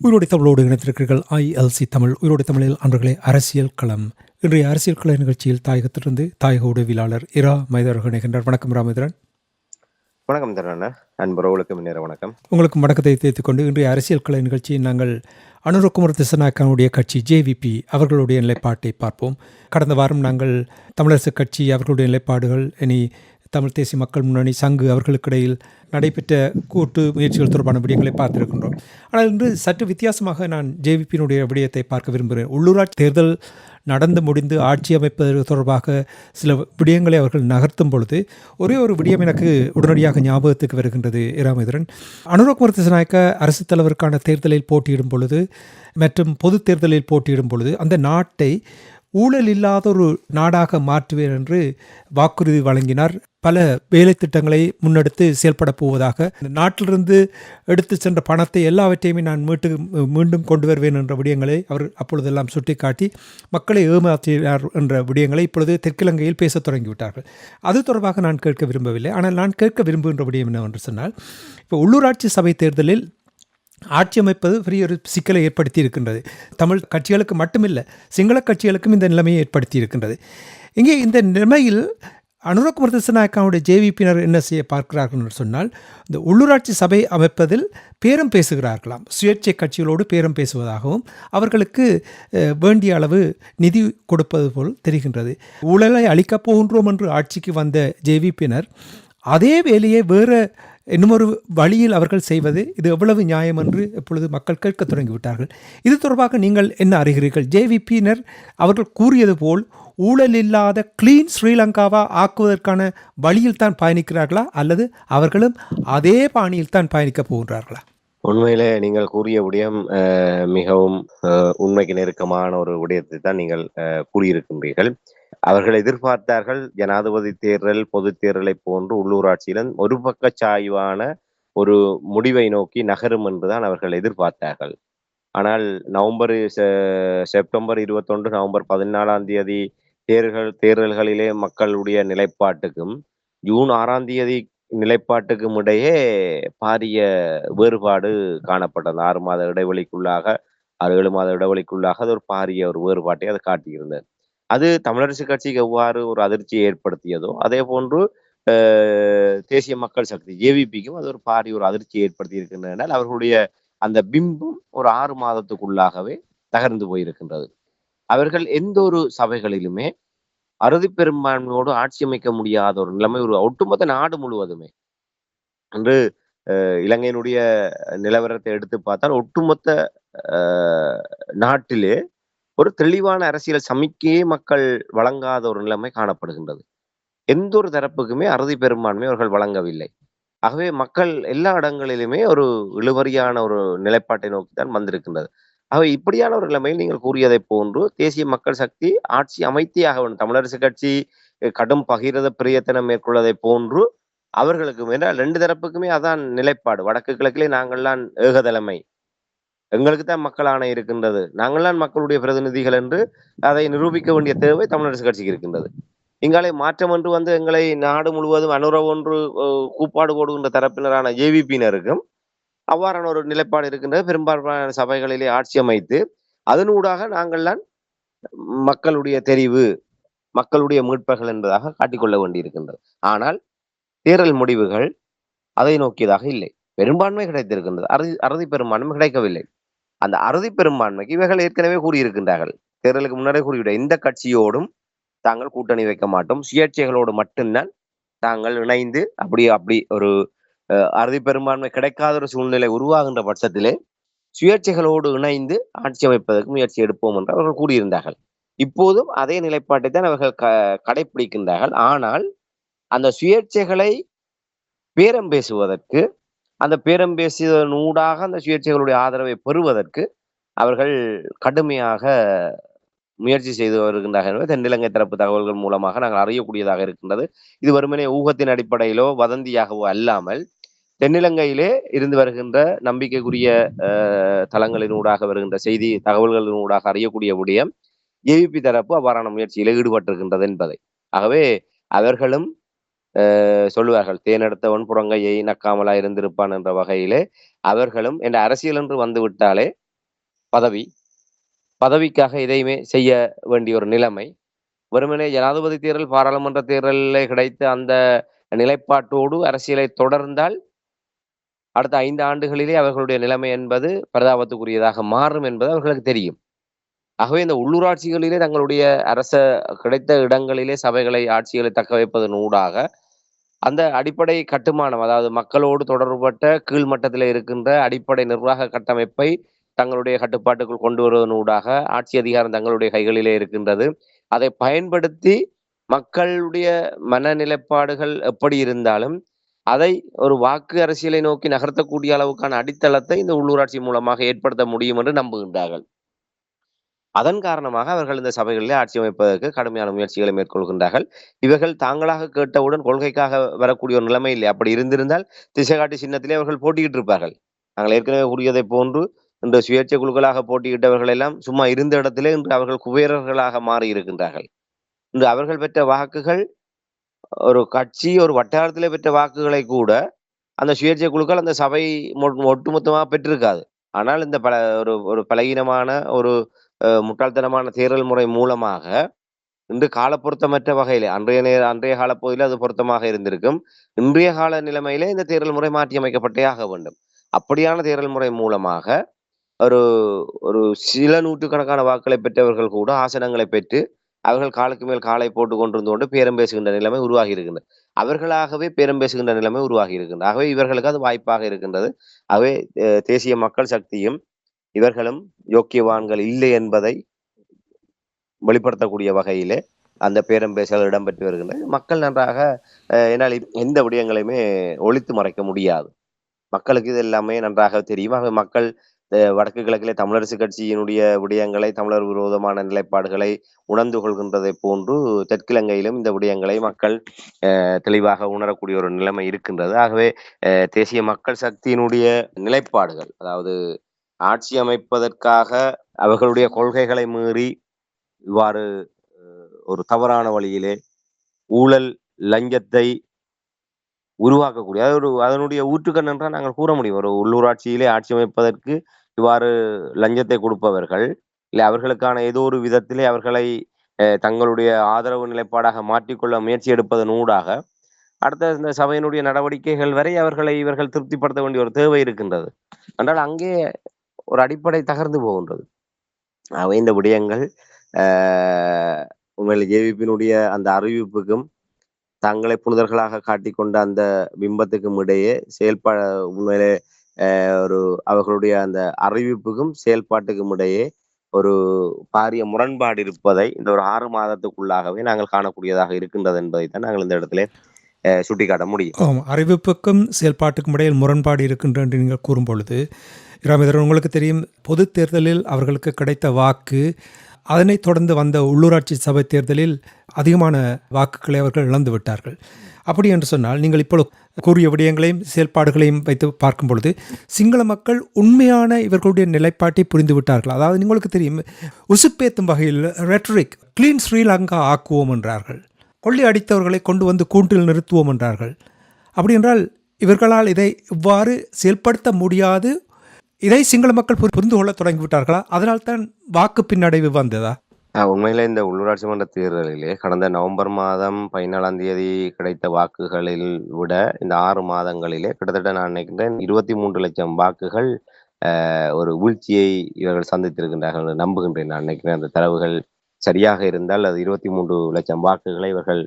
உயிரோடை தமிழோடு இணைத்திருக்கிறீர்கள் ILC தமிழ். உயிரோடை தமிழில் அன்றர்களே அரசியல் களம். இன்றைய அரசியல் கள நிகழ்ச்சியில் தாயகத்திலிருந்து தாயக உதவியாளர் இரா மைதர் இணைகின்றார். வணக்கம் ராமேந்திரன். வணக்கம் தரண அன்புறவுகளுக்கு முன்னேற வணக்கம். உங்களுக்கு வணக்கத்தை தெரிவித்துக் கொண்டு இன்றைய அரசியல் கள நிகழ்ச்சியில் நாங்கள் அனுரகுமார் திசாநாயக்கனுடைய கட்சி JVP அவர்களுடைய நிலைப்பாட்டை பார்ப்போம். கடந்த வாரம் நாங்கள் தமிழரசு கட்சி அவர்களுடைய நிலைப்பாடுகள், இனி தமிழ் தேசிய மக்கள் முன்னணி சங்கு அவர்களுக்கிடையில் நடைபெற்ற கூட்டு முயற்சிகள் தொடர்பான விடயங்களை பார்த்திருக்கின்றோம். ஆனால் இன்று சற்று வித்தியாசமாக நான் JVPயினுடைய விடயத்தை பார்க்க விரும்புகிறேன். உள்ளூராட்சி தேர்தல் நடந்து முடிந்து ஆட்சி அமைப்பது தொடர்பாக சில விடயங்களை அவர்கள் நகர்த்தும் பொழுது ஒரே ஒரு விடயம் எனக்கு உடனடியாக ஞாபகத்துக்கு வருகின்றது. இராமேந்திரன், அனுரகுமார் திசாநாயக்க அரசு தலைவருக்கான தேர்தலில் போட்டியிடும் பொழுது மற்றும் பொது தேர்தலில் போட்டியிடும் பொழுது அந்த நாட்டை ஊழல் இல்லாத ஒரு நாடாக மாற்றுவேன் என்று வாக்குறுதி வழங்கினார். பல வேலை திட்டங்களை முன்னெடுத்து செயல்பட போவதாக, நாட்டிலிருந்து எடுத்து சென்ற பணத்தை எல்லாவற்றையுமே நான் மீண்டும் கொண்டு வருவேன் என்ற விடயங்களை அவர் அப்பொழுதெல்லாம் சுட்டிக்காட்டி மக்களை ஏமாற்றினார் என்ற விடயங்களை இப்பொழுது தெற்கிலங்கையில் பேசத் தொடங்கிவிட்டார்கள். அது தொடர்பாக நான் கேட்க விரும்பவில்லை. ஆனால் நான் கேட்க விரும்புகின்ற விடயம் என்னவென்று சொன்னால், இப்போ உள்ளூராட்சி சபை தேர்தலில் ஆட்சி அமைப்பது பெரிய ஒரு சிக்கலை ஏற்படுத்தி இருக்கின்றது. தமிழ் கட்சிகளுக்கு மட்டுமில்லை, சிங்கள கட்சிகளுக்கும் இந்த நிலைமையை ஏற்படுத்தி இருக்கின்றது. இங்கே இந்த நிலைமையில் அனுரகுமார் திசாநாயக்கனுடைய JVPயினர் என்ன செய்ய பார்க்கிறார்கள் என்று சொன்னால், இந்த உள்ளூராட்சி சபை அமைப்பதில் பேரம் பேசுகிறார்களாம். சுயேட்சை கட்சிகளோடு பேரம் பேசுவதாகவும் அவர்களுக்கு வேண்டிய அளவு நிதி கொடுப்பது போல் தெரிகின்றது. ஊழலை அளிக்கப் போகின்றோம் என்று ஆட்சிக்கு வந்த JVPயினர் அதே வேலையை வேறு இன்னுமொரு வழியில் அவர்கள் செய்வது இது எவ்வளவு நியாயம் என்று இப்பொழுது மக்கள் கேட்க தொடங்கிவிட்டார்கள். இது தொடர்பாக நீங்கள் என்ன அறிகிறீர்கள்? JVPயினர் அவர்கள் கூறியது போல் ஊழல் இல்லாத கிளீன் ஸ்ரீலங்காவா ஆக்குவதற்கான வழியில் தான் பயணிக்கிறார்களா, அல்லது அவர்களும் அதே பாணியில் தான் பயணிக்கப் போகின்றார்களா? உண்மையிலே நீங்கள் கூறிய விடயம் மிகவும் உண்மைக்கு நெருக்கமான ஒரு விடயத்தை தான் நீங்கள் கூறியிருக்கின்றீர்கள். அவர்கள் எதிர்பார்த்தார்கள் ஜனாதிபதி தேர்தல், பொது தேர்தலை போன்று உள்ளூராட்சியிலும் ஒரு பக்க சாய்வான ஒரு முடிவை நோக்கி நகரும் என்றுதான் அவர்கள் எதிர்பார்த்தார்கள். ஆனால் செப்டம்பர் 21 நவம்பர் 14 தேர்தல்களிலே மக்களுடைய நிலைப்பாட்டுக்கும் ஜூன் 6 நிலைப்பாட்டுக்கும் இடையே பாரிய வேறுபாடு காணப்பட்டது. 6 மாத இடைவெளிக்குள்ளாக 7 மாத இடைவெளிக்குள்ளாக அது ஒரு பாரிய ஒரு வேறுபாட்டை அது காட்டியிருந்தது. அது தமிழரசு கட்சிக்கு எவ்வாறு ஒரு அதிர்ச்சியை ஏற்படுத்தியதோ அதே போன்று தேசிய மக்கள் சக்தி JVPக்கும் அது ஒரு பாரிய ஒரு அதிர்ச்சியை ஏற்படுத்தி இருக்கின்றன. அவர்களுடைய அந்த பிம்பம் ஒரு 6 மாதத்துக்குள்ளாகவே தகர்ந்து போயிருக்கின்றது. அவர்கள் எந்த ஒரு சபைகளிலுமே அறுதி பெரும்பான்மையோடு ஆட்சி அமைக்க முடியாத ஒரு நிலைமை, ஒரு ஒட்டுமொத்த நாடு முழுவதுமே என்று இலங்கையினுடைய நிலவரத்தை எடுத்து பார்த்தால் ஒட்டுமொத்த நாட்டிலே ஒரு தெளிவான அரசியல் சமிக்கையே மக்கள் வழங்காத ஒரு நிலைமை காணப்படுகின்றது. எந்த ஒரு தரப்புக்குமே அறுதி பெரும்பான்மை அவர்கள் வழங்கவில்லை. ஆகவே மக்கள் எல்லா இடங்களிலுமே ஒரு இழுபறியான ஒரு நிலைப்பாட்டை நோக்கித்தான் வந்திருக்கின்றது. ஆகவே இப்படியான ஒரு நிலைமையில் நீங்கள் கூறியதை போன்று தேசிய மக்கள் சக்தி ஆட்சி அமைத்தே ஆக வேண்டும். தமிழரசு கட்சி கடும் பகிரத பிரயத்தனம் மேற்கொள்வதை போன்று அவர்களுக்கு மேல 2 தரப்புக்குமே அதான் நிலைப்பாடு. வடக்கு கிழக்கிலே நாங்கள்லாம் ஏகதலைமை, எங்களுக்கு தான் மக்கள் ஆணை இருக்கின்றது, நாங்கள்தான் மக்களுடைய பிரதிநிதிகள் என்று அதை நிரூபிக்க வேண்டிய தேவை தமிழரசு கட்சிக்கு இருக்கின்றது. இங்காலே மாற்றம் என்று வந்து எங்களை நாடு முழுவதும் அனுரவு ஒன்று கூப்பாடு போடுகின்ற தரப்பினரான JVPயினருக்கும் அவ்வாறான ஒரு நிலைப்பாடு இருக்கின்றது. பெரும்பாலான சபைகளிலே ஆட்சி அமைத்து அதனூடாக நாங்கள்தான் மக்களுடைய தெரிவு, மக்களுடைய மீட்பர்கள் என்பதாக காட்டிக்கொள்ள வேண்டியிருக்கின்றது. ஆனால் தேர்தல் முடிவுகள் அதை நோக்கியதாக இல்லை. பெரும்பான்மை கிடைத்திருக்கின்றது, அறுதி பெரும்பான்மை கிடைக்கவில்லை. அந்த அறுதி பெரும்பான்மைக்கு இவர்கள் ஏற்கனவே கூறியிருக்கின்றார்கள். தேர்தலுக்கு முன்னரே கூறிவிட எந்த கட்சியோடும் தாங்கள் கூட்டணி வைக்க மாட்டோம், சுயேட்சைகளோடு மட்டும்தான் தாங்கள் இணைந்து அப்படி ஒரு அறுதி பெரும்பான்மை கிடைக்காத ஒரு சூழ்நிலை உருவாகின்ற பட்சத்திலே சுயேட்சைகளோடு இணைந்து ஆட்சி அமைப்பதற்கு முயற்சி எடுப்போம் என்று அவர்கள் கூறியிருந்தார்கள். இப்போதும் அதே நிலைப்பாட்டை தான் அவர்கள் கடைபிடிக்கின்றார்கள். ஆனால் அந்த சுயேட்சைகளை பேரம் பேசுவதற்கு அந்த பேரம் பேசியதனூடாக அந்த சுயேட்சைகளுடைய ஆதரவை பெறுவதற்கு அவர்கள் கடுமையாக முயற்சி செய்து வருகின்றார்கள் என்பது தென்னிலங்கை தரப்பு தகவல்கள் மூலமாக நாங்கள் அறியக்கூடியதாக இருக்கின்றது. இது வெறுமனே ஊகத்தின் அடிப்படையிலோ வதந்தியாகவோ அல்லாமல் தென்னிலங்கையிலே இருந்து வருகின்ற நம்பிக்கைக்குரிய தளங்களினூடாக வருகின்ற செய்தி தகவல்களினூடாக அறியக்கூடிய விடயம் ஏவிபி தரப்பு அவ்வாறான முயற்சியிலே ஈடுபட்டிருக்கின்றது என்பதை. ஆகவே அவர்களும் சொல்லுவார்கள், தேனெடுத்தவன் புறங்கையை நக்காமலா இருந்திருப்பான் என்ற வகையிலே அவர்களும் என்ற அரசியல் என்று வந்துவிட்டாலே பதவிக்காக எதையுமே செய்ய வேண்டிய ஒரு நிலைமை. வெறுமனே ஜனாதிபதி தேர்தல், பாராளுமன்ற தேர்தலிலே கிடைத்த அந்த நிலைப்பாட்டோடு அரசியலை தொடர்ந்தால் அடுத்த 5 ஆண்டுகளிலே அவர்களுடைய நிலைமை என்பது பரிதாபத்துக்குரியதாக மாறும் என்பது அவர்களுக்கு தெரியும். ஆகவே இந்த உள்ளூராட்சிகளிலே தங்களுடைய கிடைத்த இடங்களிலே சபைகளை, ஆட்சிகளை தக்க வைப்பதன் ஊடாக அந்த அடிப்படை கட்டுமானம், அதாவது மக்களோடு தொடர்புபட்ட கீழ்மட்டத்திலே இருக்கின்ற அடிப்படை நிர்வாக கட்டமைப்பை தங்களுடைய கட்டுப்பாட்டுக்குள் கொண்டு வருவதனூடாக ஆட்சி அதிகாரம் தங்களுடைய கைகளிலே இருக்கின்றது. அதை பயன்படுத்தி மக்களுடைய மனநிலைப்பாடுகள் எப்படி இருந்தாலும் அதை ஒரு வாக்கு அரசியலை நோக்கி நகர்த்தக்கூடிய அளவுக்கான அடித்தளத்தை இந்த உள்ளூராட்சி மூலமாக ஏற்படுத்த முடியும் என்று நம்புகின்றார்கள். அதன் காரணமாக அவர்கள் இந்த சபைகளிலே ஆட்சி அமைப்பதற்கு கடுமையான முயற்சிகளை மேற்கொள்கின்றார்கள். இவர்கள் தாங்களாக கேட்டவுடன் கொள்கைக்காக வரக்கூடிய ஒரு நிலைமை இல்லை. அப்படி இருந்திருந்தால் திசைகாட்டி சின்னத்திலே அவர்கள் போட்டியிட்டு இருப்பார்கள். நாங்கள் ஏற்கனவே கூறியதை போன்று இன்று சுயேட்சை குழுக்களாக போட்டியிட்டவர்கள் எல்லாம் சும்மா இருந்த இடத்திலே இன்று அவர்கள் குபேரர்களாக மாறி இருக்கின்றார்கள். இன்று அவர்கள் பெற்ற வாக்குகள் ஒரு கட்சி ஒரு வட்டாரத்திலே பெற்ற வாக்குகளை கூட அந்த சுயேட்சை குழுக்கள் அந்த சபை ஒட்டுமொத்தமாக பெற்றிருக்காது. ஆனால் இந்த ஒரு பலகீனமான ஒரு முட்டாள்தனமான தேர்தல் முறை மூலமாக இன்று கால பொருத்தமற்ற வகையிலே அன்றைய காலப்பகுதியில் அது பொருத்தமாக இருந்திருக்கும். இன்றைய கால நிலைமையிலே இந்த தேர்தல் முறை மாற்றி அமைக்கப்பட்டே ஆக வேண்டும். அப்படியான தேர்தல் முறை மூலமாக ஒரு ஒரு சில நூற்றுக்கணக்கான வாக்குகளை பெற்றவர்கள் கூட ஆசனங்களை பெற்று அவர்கள் காலுக்கு மேல் காலை போட்டு கொண்டிருந்து கொண்டு பேரம் பேசுகின்ற நிலைமை உருவாகி இருக்கின்றது. அவர்களாகவே பேரம் பேசுகின்ற நிலைமை உருவாகி இருக்கின்றது. ஆகவே இவர்களுக்கு அது வாய்ப்பாக இருக்கின்றது. ஆகவே தேசிய மக்கள் சக்தியும் இவர்களும் யோக்கியவான்கள் இல்லை என்பதை வெளிப்படுத்தக்கூடிய வகையிலே அந்த பேரம் பேசல் இடம்பெற்று வருகின்றது. மக்கள் நன்றாக என்னால் எந்த விடயங்களையுமே ஒழித்து மறைக்க முடியாது. மக்களுக்கு இது எல்லாமே நன்றாக தெரியும். ஆக மக்கள் வடக்கு கிழக்கிலே தமிழரசு கட்சியினுடைய விடயங்களை, தமிழர் விரோதமான நிலைப்பாடுகளை உணர்ந்து கொள்கின்றதை போன்று தெற்கிலங்கையிலும் இந்த விடயங்களை மக்கள் தெளிவாக உணரக்கூடிய ஒரு நிலைமை இருக்கின்றது. ஆகவே தேசிய மக்கள் சக்தியினுடைய நிலைப்பாடுகள், அதாவது ஆட்சி அமைப்பதற்காக அவர்களுடைய கொள்கைகளை மீறி இவ்வாறு ஒரு தவறான வழியிலே ஊழல், லஞ்சத்தை உருவாக்கக்கூடிய அதனுடைய ஊற்றுக்கண் என்றால் நாங்கள் கூற முடியும். ஒரு உள்ளூராட்சியிலே ஆட்சி அமைப்பதற்கு இவ்வாறு லஞ்சத்தை கொடுப்பவர்கள், இல்லை அவர்களுக்கான ஏதோ ஒரு விதத்திலே அவர்களை தங்களுடைய ஆதரவு நிலைப்பாடாக மாற்றிக்கொள்ள முயற்சி எடுப்பதன் ஊடாக அடுத்த இந்த சபையினுடைய நடவடிக்கைகள் வரை இவர்கள் திருப்திப்படுத்த வேண்டிய ஒரு தேவை இருக்கின்றது. என்றால் அங்கே ஒரு அடிப்படை தகர்ந்து போகின்றது. அவை இந்த விடயங்கள் உண்மையில் ஜேவிபியினுடைய அந்த அறிவிப்புக்கும் தங்களை புனிதர்களாக காட்டிக்கொண்ட அந்த பிம்பத்துக்கும் இடையே உண்மையிலே அவர்களுடைய அந்த அறிவிப்புக்கும் செயல்பாட்டுக்கும் இடையே ஒரு பாரிய முரண்பாடு இருப்பதை இந்த ஒரு 6 மாதத்துக்குள்ளாகவே நாங்கள் காணக்கூடியதாக இருக்கின்றது என்பதைத்தான் நாங்கள் இந்த இடத்துல சுட்டிக்காட்ட முடியும். அறிவிப்புக்கும் செயல்பாட்டுக்கும் இடையில் முரண்பாடு இருக்கின்ற என்று நீங்கள் கூறும் பொழுது, இராமேந்திரன், உங்களுக்கு தெரியும், பொது தேர்தலில் அவர்களுக்கு கிடைத்த வாக்கு, அதனைத் தொடர்ந்து வந்த உள்ளூராட்சி சபை தேர்தலில் அதிகமான வாக்குகளை அவர்கள் இழந்து விட்டார்கள். அப்படி என்று சொன்னால், நீங்கள் இப்பொழுது கூறிய விடயங்களையும் செயல்பாடுகளையும் வைத்து பார்க்கும் பொழுது சிங்கள மக்கள் உண்மையான இவர்களுடைய நிலைப்பாட்டை புரிந்து விட்டார்கள். அதாவது உங்களுக்கு தெரியும், உசுப்பேத்தும் வகையில் ரெட்டரிக் கிளீன் ஸ்ரீலங்கா ஆக்குவோம் என்றார்கள். கொள்ளை அடித்தவர்களை கொண்டு வந்து கூண்டில் நிறுத்துவோம் என்றார்கள். அப்படி என்றால் இவர்களால் இதை இவ்வாறு செயல்படுத்த முடியாது, இதை சிங்கள மக்கள் புரிந்து கொள்ள தொடங்கிவிட்டார்களா? அதனால் தான் வாக்கு பின்னடைவு வந்ததா? உண்மையில இந்த உள்ளூராட்சி மன்ற தேர்தலிலே கடந்த நவம்பர் மாதம் 14ஆம் தேதி கிடைத்த வாக்குகளில் விட இந்த 6 மாதங்களிலே கிட்டத்தட்ட நான் நினைக்கின்றேன் 23 லட்சம் வாக்குகள் ஒரு வீழ்ச்சியை இவர்கள் சந்தித்திருக்கின்றார்கள் என்று நம்புகின்றேன். நான் நினைக்கிறேன் அந்த தரவுகள் சரியாக இருந்தால் அது 23 லட்சம் வாக்குகளை இவர்கள்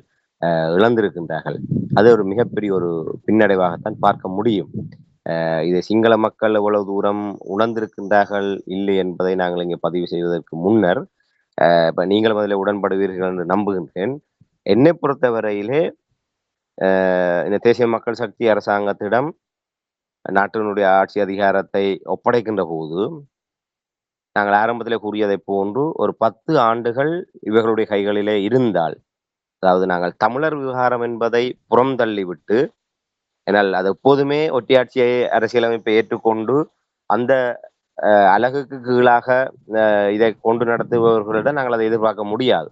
இழந்திருக்கின்றார்கள். அது ஒரு மிகப்பெரிய ஒரு பின்னடைவாகத்தான் பார்க்க முடியும். இதை சிங்கள மக்கள் எவ்வளவு தூரம் உணர்ந்திருக்கின்றார்கள் இல்லை என்பதை நாங்கள் இங்கே பதிவு செய்வதற்கு முன்னர் இப்ப நீங்களும் அதில் உடன்படுவீர்கள் என்று நம்புகின்றேன். என்னை பொறுத்தவரையிலே இந்த தேசிய மக்கள் சக்தி அரசாங்கத்திடம் நாட்டினுடைய ஆட்சி அதிகாரத்தை ஒப்படைக்கின்ற போது, நாங்கள் ஆரம்பத்திலே கூறியதைப் போன்று ஒரு 10 ஆண்டுகள் இவர்களுடைய கைகளிலே இருந்தால், அதாவது நாங்கள் தமிழர் விவகாரம் என்பதை புறம் தள்ளிவிட்டு, ஏனால் அது எப்போதுமே ஒற்றையாட்சி அரசியலமைப்பை ஏற்றுக்கொண்டு, அந்த அலகுக்கு கீழாக இதை கொண்டு நடத்துபவர்களிடம் நாங்கள் அதை எதிர்பார்க்க முடியாது.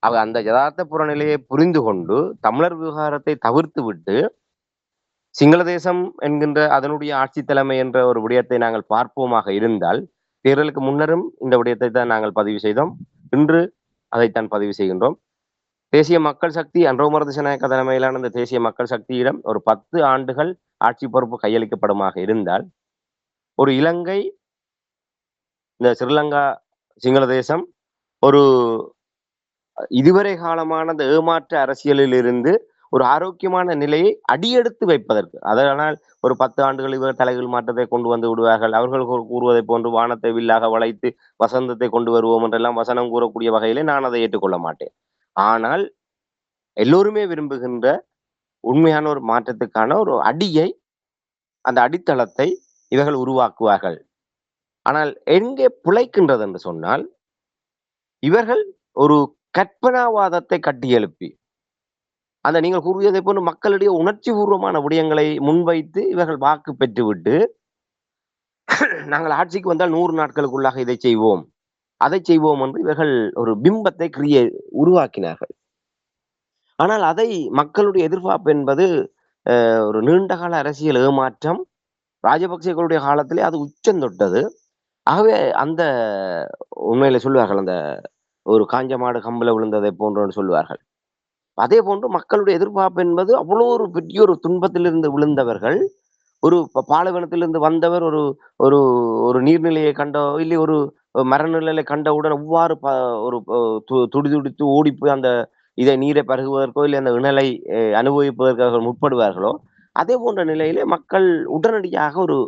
அந்த யதார்த்த புறநிலையை புரிந்து கொண்டு, தமிழர் விவகாரத்தை தவிர்த்துவிட்டு, சிங்கள தேசம் என்கின்ற அதனுடைய ஆட்சி தலைமை என்ற ஒரு விடயத்தை நாங்கள் பார்ப்போமாக இருந்தால், தேர்தலுக்கு முன்னரும் இந்த விடயத்தை தான் நாங்கள் பதிவு செய்தோம். இன்று அதைத்தான் பதிவு செய்கின்றோம். தேசிய மக்கள் சக்தி அன்றோமர் திசாநாயக்க தலைமையிலான இந்த தேசிய மக்கள் சக்தியிடம் ஒரு 10 ஆண்டுகள் ஆட்சி பொறுப்பு கையளிக்கப்படுமாக இருந்தால், ஒரு இலங்கை, இந்த ஸ்ரீலங்கா, சிங்கள தேசம் ஒரு இதுவரை காலமான அந்த ஏமாற்று அரசியலில் இருந்து ஒரு ஆரோக்கியமான நிலையை அடியெடுத்து வைப்பதற்கு, அதனால் ஒரு 10 ஆண்டுகள் இவர் தலைகீழ் மாற்றத்தை கொண்டு வந்து விடுவார்கள். அவர்கள் கூறுவதைப் போன்று வானத்தை வில்லாக வளைத்து வசந்தத்தை கொண்டு வருவோம் என்றெல்லாம் வசனம் கூறக்கூடிய வகையிலே நான் அதை ஏற்றுக்கொள்ள மாட்டேன். ஆனால் எல்லோருமே விரும்புகின்ற உண்மையான ஒரு மாற்றத்துக்கான ஒரு அடியை, அந்த அடித்தளத்தை இவர்கள் உருவாக்குவார்கள். ஆனால் எங்கே பிழைக்கின்றது என்று சொன்னால், இவர்கள் ஒரு கற்பனாவாதத்தை கட்டியெழுப்பி, அந்த நீங்கள் கூறியதைப் போன்று மக்களிடையே உணர்ச்சி பூர்வமான விடயங்களை முன்வைத்து இவர்கள் வாக்கு பெற்றுவிட்டு, நாங்கள் ஆட்சிக்கு வந்தால் 100 நாட்களுக்குள்ளாக இதை செய்வோம், அதை செய்வோம் என்று இவர்கள் ஒரு பிம்பத்தை உருவாக்கினார்கள். ஆனால் அதை மக்களுடைய எதிர்பார்ப்பு என்பது ஒரு நீண்டகால அரசியல் ஏமாற்றம். ராஜபக்சேகளுடைய காலத்திலே அது உச்சம் தொட்டது. ஆகவே அந்த உண்மையில சொல்லுவார்கள், அந்த ஒரு காஞ்ச மாடு கம்புல விழுந்ததை போன்று சொல்லுவார்கள். அதே போன்று மக்களுடைய எதிர்பார்ப்பு என்பது அவ்வளோ ஒரு பெரிய ஒரு துன்பத்திலிருந்து விழுந்தவர்கள், ஒரு பாலைவனத்திலிருந்து வந்தவர் ஒரு ஒரு ஒரு நீர்நிலையை கண்டோ, இல்லை ஒரு மரநிழலை கண்டவுடன் எவ்வாறு ஒரு துடிதுடித்து ஓடிப்போய் அந்த இதை நீரை பருகுவதற்கோ, இல்லை அந்த இணலை அனுபவிப்பதற்காக முற்படுவார்களோ, அதே போன்ற நிலையிலே மக்கள் உடனடியாக ஒரு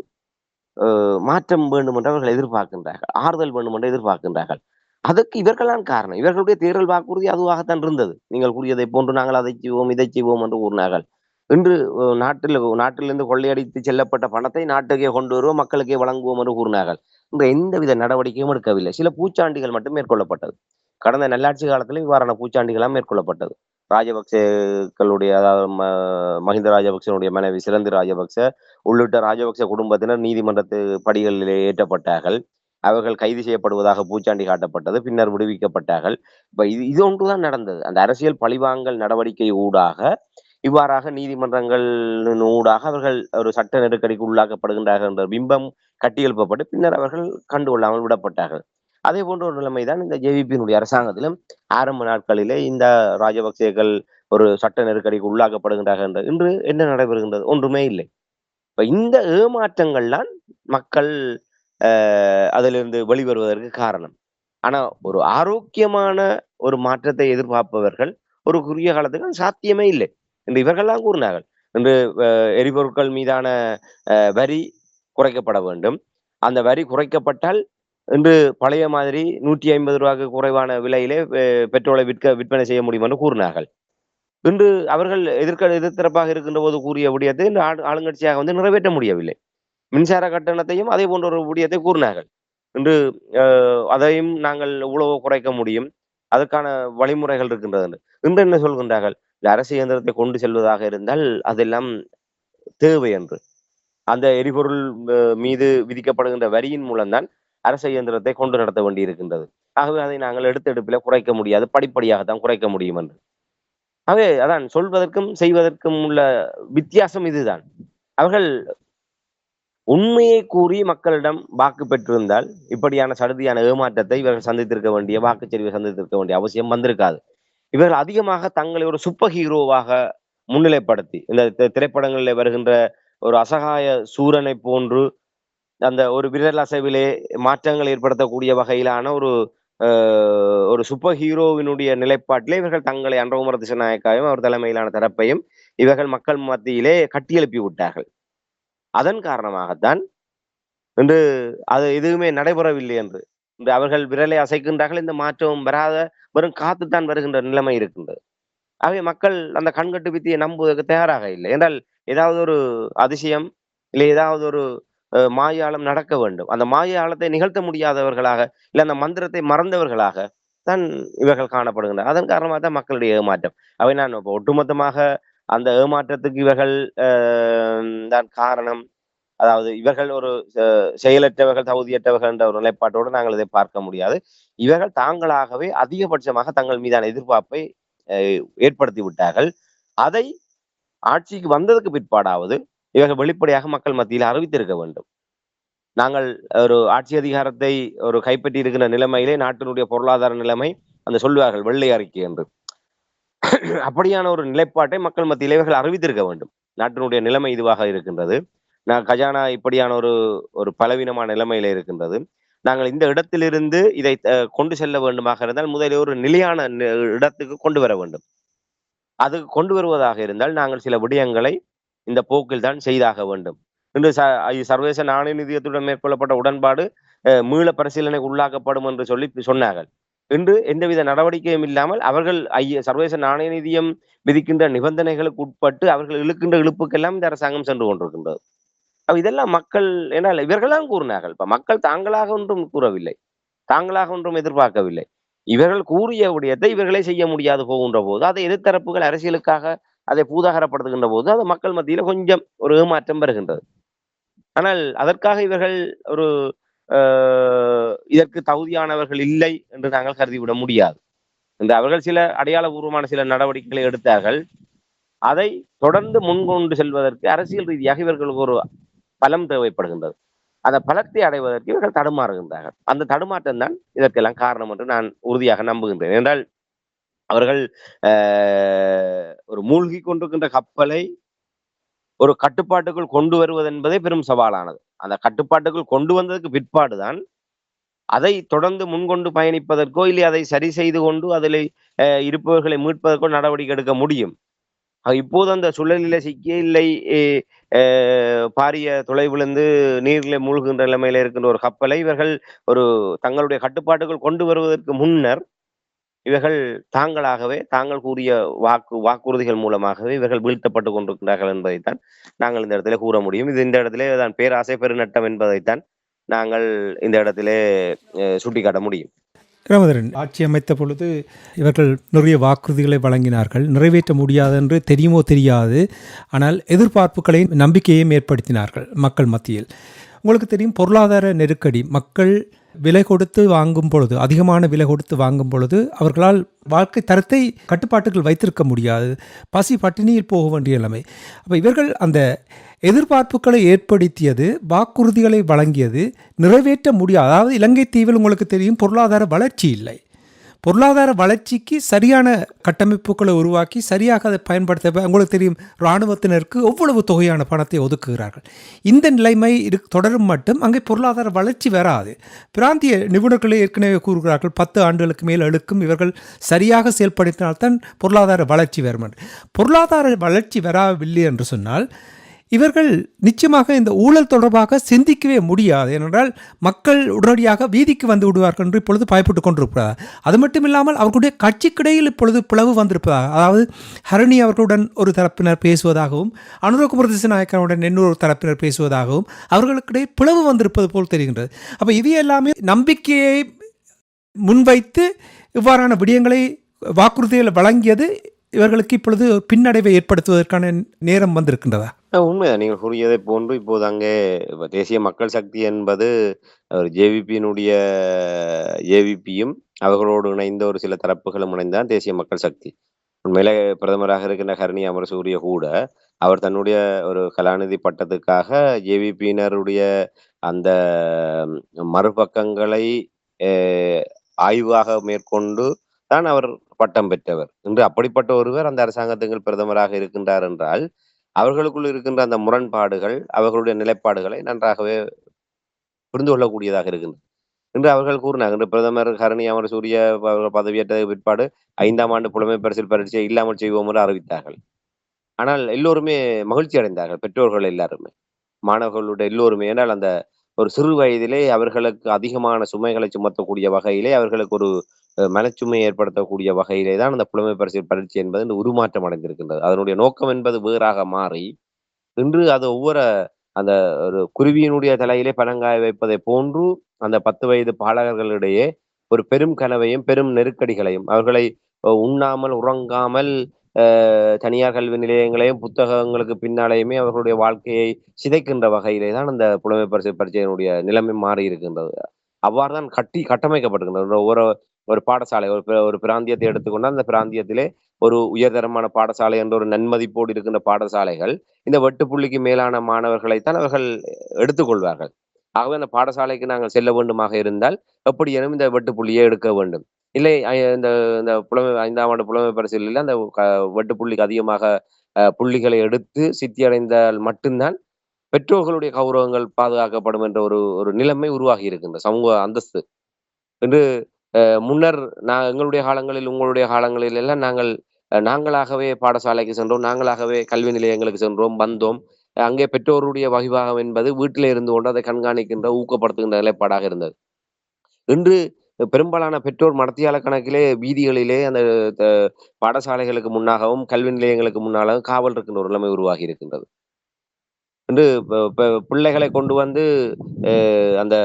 மாற்றம் வேண்டும் என்று அவர்கள் எதிர்பார்க்கின்றார்கள். ஆறுதல் வேண்டும் என்று எதிர்பார்க்கின்றார்கள். அதற்கு இவர்கள்தான் காரணம். இவர்களுடைய தேர்தல் வாக்குறுதி அதுவாகத்தான் இருந்தது. நீங்கள் கூறியதைப் போன்று நாங்கள் அதை செய்வோம், இதை செய்வோம் என்று கூறினார்கள். இன்று நாட்டிலிருந்து கொள்ளையடித்து செல்லப்பட்ட பணத்தை நாட்டுக்கே கொண்டு வருவோம், மக்களுக்கே வழங்குவோம் என்று கூறினார்கள். இன்று எந்தவித நடவடிக்கையும் எடுக்கவில்லை. சில பூச்சாண்டிகள் மட்டும் மேற்கொள்ளப்பட்டது. கடந்த நல்லாட்சி காலத்திலும் இவ்வாறான பூச்சாண்டிகளாம் மேற்கொள்ளப்பட்டது. ராஜபக்சேக்களுடைய, அதாவது மஹிந்த ராஜபக்சனுடைய மனைவி சிலந்தி ராஜபக்ச உள்ளிட்ட ராஜபக்ச குடும்பத்தினர் நீதிமன்றத்து படிகளிலே ஏற்றப்பட்டார்கள். அவர்கள் கைது செய்யப்படுவதாக பூச்சாண்டி காட்டப்பட்டது. பின்னர் விடுவிக்கப்பட்டார்கள். இப்ப இது ஒன்றுதான் நடந்தது. அந்த அரசியல் பழிவாங்கல் நடவடிக்கை ஊடாக இவ்வாறாக நீதிமன்றங்கள் ஊடாக அவர்கள் ஒரு சட்ட நெருக்கடிக்கு உள்ளாக்கப்படுகின்றார்கள் என்ற பிம்பம் கட்டியெழுப்பப்பட்டு பின்னர் அவர்கள் கண்டுகொள்ளாமல் விடப்பட்டார்கள். அதே போன்ற ஒரு நிலைமைதான் இந்த ஜேவிபியினுடைய அரசாங்கத்திலும் ஆரம்ப நாட்களிலே இந்த ராஜபக்சேக்கள் ஒரு சட்ட நெருக்கடிக்கு உள்ளாக்கப்படுகின்றார்கள் என்று இன்று என்ன நடைபெறுகின்றது? ஒன்றுமே இல்லை. இப்ப இந்த ஏமாற்றங்கள்லாம் மக்கள் அதிலிருந்து வெளிவருவதற்கு காரணம். ஆனா ஒரு ஆரோக்கியமான ஒரு மாற்றத்தை எதிர்பார்ப்பவர்கள் ஒரு குறுகிய காலத்துக்கு சாத்தியமே இல்லை என்று இவர்கள்லாம் கூறினார்கள். இன்று எரிபொருட்கள் மீதான வரி குறைக்கப்பட வேண்டும். அந்த வரி குறைக்கப்பட்டால் இன்று பழைய மாதிரி 150 ரூபாய்க்கு குறைவான விலையிலே பெட்ரோலை விற்பனை செய்ய முடியும் என்று கூறினார்கள். இன்று அவர்கள் எதிர்த்தரப்பாக இருக்கின்ற போது கூறிய விடயத்தை இந்த ஆளுங்கட்சியாக வந்து நிறைவேற்ற முடியவில்லை. மின்சார கட்டணத்தையும் அதே போன்ற ஒரு விடயத்தை கூறினார்கள். இன்று அதையும் நாங்கள் இவ்வளவு குறைக்க முடியும், அதற்கான வழிமுறைகள் இருக்கின்றது. இன்று என்ன சொல்கின்றார்கள்? இந்த அரசு இயந்திரத்தை கொண்டு செல்வதாக இருந்தால் அதெல்லாம் தேவை என்று. அந்த எரிபொருள் மீது விதிக்கப்படுகின்ற வரியின் மூலம்தான் அரசு இயந்திரத்தை கொண்டு நடத்த வேண்டி இருக்கின்றது. ஆகவே அதை நாங்கள் எடுப்பில குறைக்க முடியாது, படிப்படியாகத்தான் குறைக்க முடியும் என்று. ஆகவே அதான் சொல்வதற்கும் செய்வதற்கும் உள்ள வித்தியாசம் இதுதான். அவர்கள் உண்மையை கூறி மக்களிடம் வாக்கு பெற்றிருந்தால் இப்படியான சடுதியான ஏமாற்றத்தை இவர்கள் சந்தித்திருக்க வேண்டிய, வாக்குச்சரிவை சந்தித்திருக்க வேண்டிய அவசியம் வந்திருக்காது. இவர்கள் அதிகமாக தங்களை ஒரு சூப்பர் ஹீரோவாக முன்னிலைப்படுத்தி, இந்த திரைப்படங்களில் வருகின்ற ஒரு அசகாய சூரனை போன்று அந்த ஒரு விரல் அசைவிலே மாற்றங்கள் ஏற்படுத்தக்கூடிய வகையிலான ஒரு சூப்பர் ஹீரோவினுடைய நிலைப்பாட்டிலே இவர்கள் தங்களை அன்றகுமார திசாநாயக்காவையும் அவர் தலைமையிலான தரப்பையும் இவர்கள் மக்கள் மத்தியிலே கட்டியெழுப்பி விட்டார்கள். அதன் காரணமாகத்தான் இன்று அது எதுவுமே நடைபெறவில்லை என்று இன்று அவர்கள் விரலை அசைக்கின்றார்கள். இந்த மாற்றம் வராத, வெறும் காத்துத்தான் வருகின்ற நிலைமை இருக்கின்றது. ஆகவே மக்கள் அந்த கண்கட்டு வித்தியை நம்புவதற்கு தயாராக இல்லை. என்றால் ஏதாவது ஒரு அதிசயம் இல்லை ஏதாவது ஒரு மாயாளம் நடக்க வேண்டும். அந்த மாயாளத்தை நிகழ்த்த முடியாதவர்களாக, இல்ல அந்த மந்திரத்தை மறந்தவர்களாக தான் இவர்கள் காணப்படுகின்றனர். அதன் காரணமாக தான் மக்களுடைய ஏமாற்றம். அவை நான் இப்ப ஒட்டுமொத்தமாக அந்த ஏமாற்றத்துக்கு இவர்கள் அ தான் காரணம். அதாவது இவர்கள் ஒரு செயலற்றவர்கள், தகுதியற்றவர்கள் என்ற ஒரு நிலைப்பாட்டோடு நாங்கள் இதை பார்க்க முடியாது. இவர்கள் தாங்களாகவே அதிகபட்சமாக தங்கள் மீதான எதிர்பார்ப்பை அ ஏற்படுத்தி விட்டார்கள். அதை ஆட்சிக்கு வந்ததுக்கு பிற்பாடாவது இவர்கள் வெளிப்படையாக மக்கள் மத்தியில் அறிவித்திருக்க வேண்டும். நாங்கள் ஒரு ஆட்சி அதிகாரத்தை ஒரு கைப்பற்றி இருக்கிற நிலைமையிலே நாட்டினுடைய பொருளாதார நிலைமை அந்த சொல்வார்கள் வெள்ளை அறிக்கை என்று. அப்படியான ஒரு நிலைப்பாட்டை மக்கள் மத்தியிலே இவர்கள் அறிவித்திருக்க வேண்டும். நாட்டினுடைய நிலைமை இதுவாக இருக்கின்றது. கஜானா இப்படியான ஒரு ஒரு பலவீனமான நிலைமையில இருக்கின்றது. நாங்கள் இந்த இடத்திலிருந்து இதை கொண்டு செல்ல வேண்டுமாக இருந்தால் முதலில் ஒரு நிலையான இடத்துக்கு கொண்டு வர வேண்டும். அதுக்கு கொண்டு வருவதாக இருந்தால் நாங்கள் சில விடயங்களை இந்த போக்கில் தான் செய்தாக வேண்டும். இன்று சர்வதேச நாணய நிதியத்துடன் மேற்கொள்ளப்பட்ட உடன்பாடு மீள பரிசீலனைக்கு உள்ளாக்கப்படும் என்று சொல்லி சொன்னார்கள். இன்று எந்தவித நடவடிக்கையும் இல்லாமல் அவர்கள் சர்வதேச நாணய நிதியம் விதிக்கின்ற நிபந்தனைகளுக்கு உட்பட்டு அவர்கள் இழுக்கின்ற இழுப்புக்கெல்லாம் இந்த அரசாங்கம் சென்று கொண்டிருக்கின்றது. இதெல்லாம் மக்கள் ஏனால் இவர்கள் தான் கூறினார்கள். இப்ப மக்கள் தாங்களாக ஒன்றும் கூறவில்லை. தாங்களாக ஒன்றும் எதிர்பார்க்கவில்லை. இவர்கள் கூறிய விடயத்தை இவர்களே செய்ய முடியாது போகின்ற போது, அதை எதிர்த்தரப்புகள் அரசியலுக்காக அதை பூதாகரப்படுத்துகின்ற போது, அது மக்கள் மத்தியில கொஞ்சம் ஒரு ஏமாற்றம் வருகின்றது. ஆனால் அதற்காக இவர்கள் ஒரு அ இதற்கு தகுதியானவர்கள் இல்லை என்று நாங்கள் கருதிவிட முடியாது. இந்த அவர்கள் சில அடையாளபூர்வமான சில நடவடிக்கைகளை எடுத்தார்கள். அதை தொடர்ந்து முன்கொண்டு செல்வதற்கு அரசியல் ரீதியாக இவர்களுக்கு ஒரு பலம் தேவைப்படுகின்றது. அந்த பலத்தை அடைவதற்கு இவர்கள் தடுமாறுகின்றார்கள். அந்த தடுமாற்றம் தான் இதற்கெல்லாம் காரணம் என்று நான் உறுதியாக நம்புகின்றேன். என்றால் அவர்கள் ஒரு மூழ்கி கொண்டிருக்கின்ற கப்பலை ஒரு கட்டுப்பாட்டுக்குள் கொண்டு வருவது என்பதே பெரும் சவாலானது. அந்த கட்டுப்பாட்டுக்குள் கொண்டு வந்ததற்கு பிற்பாடுதான் அதை தொடர்ந்து முன்கொண்டு பயணிப்பதற்கோ இல்லை அதை சரி செய்து கொண்டு அதில் இருப்பவர்களை மீட்பதற்கோ நடவடிக்கை எடுக்க முடியும். இப்போது அந்த சுழலில சிக்கிய இல்லை பாரிய துளை விழுந்து நீரிலே மூழ்கின்ற நிலைமையில இருக்கின்ற ஒரு கப்பலை இவர்கள் ஒரு தங்களுடைய கட்டுப்பாட்டுக்குள் கொண்டு வருவதற்கு முன்னர் இவர்கள் தாங்களாகவே தாங்கள் கூறிய வாக்குறுதிகள் மூலமாகவே இவர்கள் வீழ்த்தப்பட்டு கொண்டிருக்கிறார்கள் என்பதைத்தான் நாங்கள் இந்த இடத்திலே கூற முடியும். இது இந்த இடத்திலே தான் பேராசை பெருநட்டம் என்பதைத்தான் நாங்கள் இந்த இடத்திலே சுட்டிக்காட்ட முடியும். ராமதரன் ஆட்சி அமைத்த பொழுது இவர்கள் நிறைய வாக்குறுதிகளை வழங்கினார்கள். நிறைவேற்ற முடியாது என்று தெரியுமோ தெரியாது, ஆனால் எதிர்பார்ப்புகளை நம்பிக்கையையும் ஏற்படுத்தினார்கள் மக்கள் மத்தியில். உங்களுக்கு தெரியும், பொருளாதார நெருக்கடி, மக்கள் விலை கொடுத்து வாங்கும் பொழுது, அதிகமான விலை கொடுத்து வாங்கும் பொழுது அவர்களால் வாழ்க்கை தரத்தை கட்டுப்பாட்டுகள் வைத்திருக்க முடியாது, பசி பட்டினியில் போக வேண்டிய நிலைமை. அப்போ இவர்கள் அந்த எதிர்பார்ப்புகளை ஏற்படுத்தியது, வாக்குறுதிகளை வழங்கியது, நிறைவேற்ற முடியாது. அதாவது இலங்கை தீவில் உங்களுக்கு தெரியும், பொருளாதார வளர்ச்சி இல்லை. பொருளாதார வளர்ச்சிக்கு சரியான கட்டமைப்புகளை உருவாக்கி சரியாக அதை பயன்படுத்த உங்களுக்கு தெரியும், இராணுவத்தினருக்கு எவ்வளவு தொகையான பணத்தை ஒதுக்குகிறார்கள். இந்த நிலைமை தொடரும் மட்டும் அங்கே பொருளாதார வளர்ச்சி வராது. பிராந்திய நிபுணர்களே ஏற்கனவே கூறுகிறார்கள், 10 ஆண்டுகளுக்கு மேல் எடுக்கும், இவர்கள் சரியாக செயல்படுத்தினால்தான் பொருளாதார வளர்ச்சி வரும் என்று. பொருளாதார வளர்ச்சி வரவில்லை என்று சொன்னால் இவர்கள் நிச்சயமாக இந்த ஊழல் தொடர்பாக சிந்திக்கவே முடியாது. ஏனென்றால் மக்கள் உடனடியாக வீதிக்கு வந்து விடுவார்கள் என்று இப்பொழுது பயப்பட்டு கொண்டிருக்கிறார். அது மட்டும் இல்லாமல் அவர்களுடைய கட்சிக்கிடையில் இப்பொழுது பிளவு வந்திருப்பதாக, அதாவது ஹரணி அவர்களுடன் ஒரு தரப்பினர் பேசுவதாகவும் அனுரகுமார திசாநாயக்கனுடன் இன்னொரு தரப்பினர் பேசுவதாகவும் அவர்களுக்கிடையே பிளவு வந்திருப்பது போல் தெரிகின்றது. அப்போ இது எல்லாமே நம்பிக்கையை முன்வைத்து இவ்வாறான விடயங்களை வாக்குறுதிகளை வழங்கியது இவர்களுக்கு இப்பொழுது பின்னடைவை ஏற்படுத்துவதற்கான நேரம் வந்திருக்கின்றதா? உண்மைதான் நீங்கள் கூறியதை போன்று இப்போது அங்கே தேசிய மக்கள் சக்தி என்பது ஜேவிபியும் அவர்களோடு இணைந்த ஒரு சில தரப்புகளும் இணைந்தான் தேசிய மக்கள் சக்தி. உண்மையிலே பிரதமராக இருக்கின்ற ஹரணி அமரசூரிய கூட அவர் தன்னுடைய ஒரு கலாநிதி பட்டத்துக்காக ஜேவிபியினருடைய அந்த மறுபக்கங்களை ஆய்வாக மேற்கொண்டு தான் அவர் பட்டம் பெற்றவர். இன்று அப்படிப்பட்ட ஒருவர் அந்த அரசாங்கத்துக்கு பிரதமராக இருக்கின்றார் என்றால் அவர்களுக்குள் இருக்கின்ற அந்த முரண்பாடுகள், அவர்களுடைய நிலைப்பாடுகளை நன்றாகவே புரிந்து கொள்ளக்கூடியதாக இருக்கின்றது. இன்று அவர்கள் கூறினார், இன்று பிரதமர் ஹரணி அமரசூரிய பதவியேற்ற பிற்பாடு 5ஆம் ஆண்டு புலமை பரிசில் பரீட்சை இல்லாமல் செய்வோம் என்று அறிவித்தார்கள். ஆனால் எல்லோருமே மகிழ்ச்சி அடைந்தார்கள், பெற்றோர்கள் எல்லாருமே, மாணவர்களுடைய எல்லோருமே. ஏனால் அந்த ஒரு சிறு வயதிலே அவர்களுக்கு அதிகமான சுமைகளை சுமத்தக்கூடிய வகையிலே, அவர்களுக்கு ஒரு மனச்சுமை ஏற்படுத்தக்கூடிய வகையிலே தான் அந்த புலமை பரிசில் பரீட்சை என்பது உருமாற்றம் அடைந்திருக்கின்றது. அதனுடைய நோக்கம் என்பது வேறாக மாறி இன்று அது ஒவ்வொரு அந்த ஒரு குருவியினுடைய தலையிலே பனங்காய வைப்பதை போன்று அந்த 10 வயது பாலகர்களிடையே ஒரு பெரும் கனவையும், பெரும் நெருக்கடிகளையும் அவர்களை உண்ணாமல், உறங்காமல் தனியார் கல்வி நிலையங்களையும், புத்தகங்களுக்கு பின்னாலேயுமே அவர்களுடைய வாழ்க்கையை சிதைக்கின்ற வகையிலே தான் அந்த புலமை பரீட்சையினுடைய நிலைமை மாறி இருக்கின்றது. அவ்வாறு தான் கட்டமைக்கப்பட்டிருக்கின்றது. ஒரு ஒரு பாடசாலை ஒரு பிராந்தியத்தை எடுத்துக்கொண்டால், அந்த பிராந்தியத்திலே ஒரு உயர்தரமான பாடசாலை என்ற ஒரு நன்மதிப்போடு இருக்கின்ற பாடசாலைகள், இந்த வெட்டுப்புள்ளிக்கு மேலான மாணவர்களைத்தான் அவர்கள் எடுத்துக்கொள்வார்கள். ஆகவே அந்த பாடசாலைக்கு நாங்கள் செல்ல வேண்டுமாக இருந்தால், எப்படியேனும் இந்த வெட்டுப்புள்ளியை எடுக்க வேண்டும். இல்லை இந்த இந்த 5ஆம் ஆண்டு புலமை பரிசிலில் அந்த வெட்டுப்புள்ளிக்கு அதிகமாக புள்ளிகளை எடுத்து சித்தி அடைந்தால் மட்டும்தான் பெற்றோர்களுடைய கௌரவங்கள் பாதுகாக்கப்படும் என்ற ஒரு ஒரு நிலைமை உருவாகி இருக்கின்றது. சமூக அந்தஸ்து என்று முன்னர் எங்களுடைய காலங்களில், உங்களுடைய காலங்களில் எல்லாம் நாங்களாகவே பாடசாலைக்கு சென்றோம். நாங்களாகவே கல்வி நிலையங்களுக்கு சென்றோம், வந்தோம். அங்கே பெற்றோருடைய வகிபாகம் என்பது வீட்டிலே இருந்து கொண்டு அதை கண்காணிக்கின்ற, ஊக்கப்படுத்துகின்ற நிலைப்பாடாக இருந்தது. இன்று பெரும்பாலான பெற்றோர் மடத்தியால கணக்கிலே வீதிகளிலே அந்த த பாடசாலைகளுக்கு முன்னாகவும், கல்வி நிலையங்களுக்கு முன்னாலும் காவல் இருக்கின்ற ஒரு நிலைமை உருவாகி இருக்கின்றது. இன்று பிள்ளைகளை கொண்டு வந்து அந்த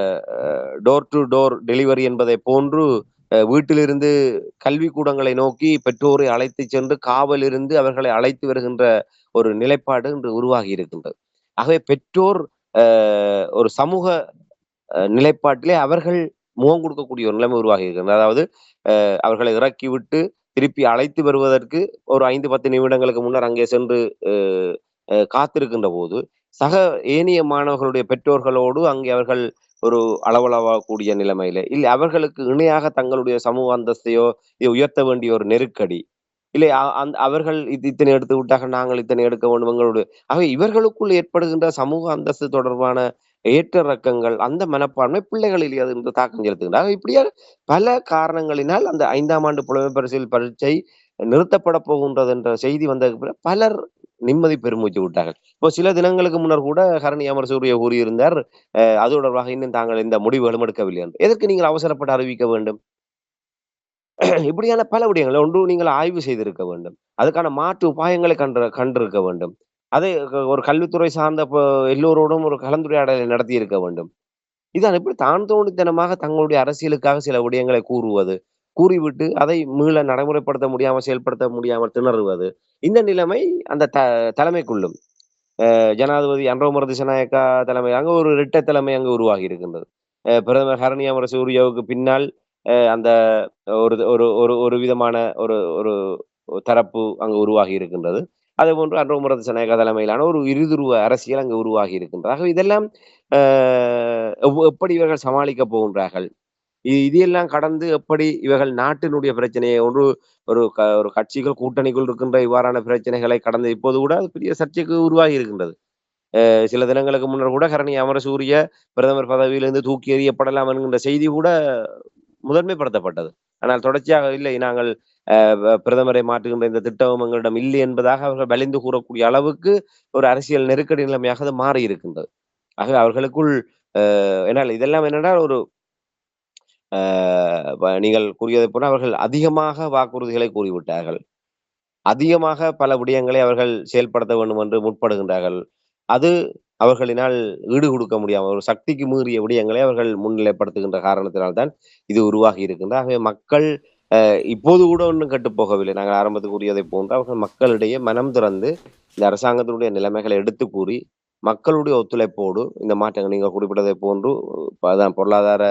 டோர் டு டோர் டெலிவரி என்பதை போன்று வீட்டிலிருந்து கல்விக்கூடங்களை நோக்கி பெற்றோரை அழைத்துச் சென்று காவல் இருந்து அவர்களை அழைத்து வருகின்ற ஒரு நிலைப்பாடு இன்று உருவாகி இருக்கின்றது. ஆகவே பெற்றோர் ஒரு சமூக நிலைப்பாட்டிலே அவர்கள் முகம் கொடுக்கக்கூடிய ஒரு நிலைமை உருவாகி இருக்கிறது. அதாவது அவர்களை இறக்கிவிட்டு திருப்பி அழைத்து வருவதற்கு ஒரு 5, 10 நிமிடங்களுக்கு முன்னர் அங்கே சென்று அ அ காத்திருக்கின்ற போது, சக ஏனைய மாணவர்களுடைய பெற்றோர்களோடு அங்கே அவர்கள் ஒரு அளவளாவக்கூடிய நிலைமையிலே, இல்லை அவர்களுக்கு இணையாக தங்களுடைய சமூக அந்தஸ்தையோ உயர்த்த வேண்டிய ஒரு நெருக்கடி. இல்லை அவர்கள் இத்தனை எடுத்து விட்டார்கள், நாங்கள் இத்தனை எடுக்க வேண்டும் எங்களோடு. ஆகவே இவர்களுக்குள் ஏற்படுகின்ற சமூக அந்தஸ்து தொடர்பான ஏற்ற இறக்கங்கள், அந்த மனப்பான்மை பிள்ளைகளிலே அது வந்து தாக்கம் செலுத்துகின்றது. ஆக இப்படியாக பல காரணங்களினால் அந்த 5ஆம் ஆண்டு புலமை பரிசில் பரீட்சை நிறுத்தப்பட போகின்றது என்ற செய்தி வந்ததுக்கு பிறகு பலர் நிம்மதி பெருமூச்சு விட்டார்கள். இப்போ சில தினங்களுக்கு முன்னர் கூட ஹரணி அமரசூரிய கூறியிருந்தார், அது தொடர்பாக இன்னும் தாங்கள் எந்த முடிவுகளும் எடுக்கவில்லை என்று. எதற்கு நீங்கள் அவசரப்பட்டு அறிவிக்க வேண்டும்? இப்படியான பல விடயங்கள். ஒன்று நீங்கள் ஆய்வு செய்திருக்க வேண்டும். அதுக்கான மாற்று உபாயங்களை கண்டிருக்க வேண்டும். அதை ஒரு கல்வித்துறை சார்ந்த எல்லோரோடும் ஒரு கலந்துரையாடலை நடத்தியிருக்க வேண்டும். இதான் இப்படி தான் தோணித்தனமாக தங்களுடைய அரசியலுக்காக சில விடயங்களை கூறுவது. கூறிவிட்டு அதை மீள நடைமுறைப்படுத்த முடியாமல், செயல்படுத்த முடியாமல் திணறுவது. இந்த நிலைமை அந்த தலைமைக்குள்ளும். ஜனாதிபதி அன்ரோமர் திசாநாயக்கா தலைமை அங்க ஒரு இரட்டை தலைமை அங்கு உருவாகி இருக்கின்றது. பிரதமர் ஹரணி அமரசூரியவுக்கு பின்னால் அந்த ஒரு ஒரு ஒரு ஒரு விதமான ஒரு ஒரு தரப்பு அங்கு உருவாகி இருக்கின்றது. அதேபோன்று அன்ரோமர் திசாநாயக்கா தலைமையிலான ஒரு இருதுருவ அரசியல் அங்கு உருவாகி இருக்கின்றது. ஆகவே இதெல்லாம் அ எப்படி இவர்கள் சமாளிக்கப் போகின்றார்கள்? இதையெல்லாம் கடந்து எப்படி இவர்கள் நாட்டினுடைய பிரச்சனையை ஒரு கட்சிகள் கூட்டணிக்குள் இருக்கின்ற இவ்வாறான பிரச்சனைகளை கடந்து இப்போது கூட அது பெரிய சர்ச்சைக்கு உருவாகி இருக்கின்றது. சில தினங்களுக்கு முன்னர் கூட ஹரணி அமரசூரிய பிரதமர் பதவியிலிருந்து தூக்கி எறியப்படலாம் என்கின்ற செய்தி கூட முதன்மைப்படுத்தப்பட்டது. ஆனால் தொடர்ச்சியாக இல்லை நாங்கள் பிரதமரை மாற்றுகின்ற இந்த திட்டமும் எங்களிடம் இல்லை என்பதாக அவர்கள் வலிந்து கூறக்கூடிய அளவுக்கு ஒரு அரசியல் நெருக்கடி நிலைமையாக அது மாறி இருக்கின்றது. ஆகவே அவர்களுக்குள் என்னால் இதெல்லாம் என்னன்னா ஒரு நீங்கள் கூறியதைப் போல அவர்கள் அதிகமாக வாக்குறுதிகளை கூறிவிட்டார்கள். அதிகமாக பல விடயங்களை அவர்கள் செயல்படுத்த வேண்டும் என்று முற்படுகின்றார்கள். அது அவர்களினால் ஈடு கொடுக்க முடியாமல் ஒரு சக்திக்கு மீறிய விடயங்களை அவர்கள் முன்னிலைப்படுத்துகின்ற காரணத்தினால் தான் இது உருவாகி இருக்கின்றது. ஆகவே மக்கள் இப்போது கூட ஒன்றும் கெட்டுப் போகவில்லை. நாங்கள் ஆரம்பத்தில் கூறியதைப் போன்று அவர்கள் மக்களிடையே மனம் திறந்து இந்த அரசாங்கத்தினுடைய நிலைமைகளை எடுத்து கூறி, மக்களுடைய ஒத்துழைப்போடு இந்த மாற்றங்கள் நீங்கள் குறிப்பிட்டதைப் போன்று அதான் பொருளாதார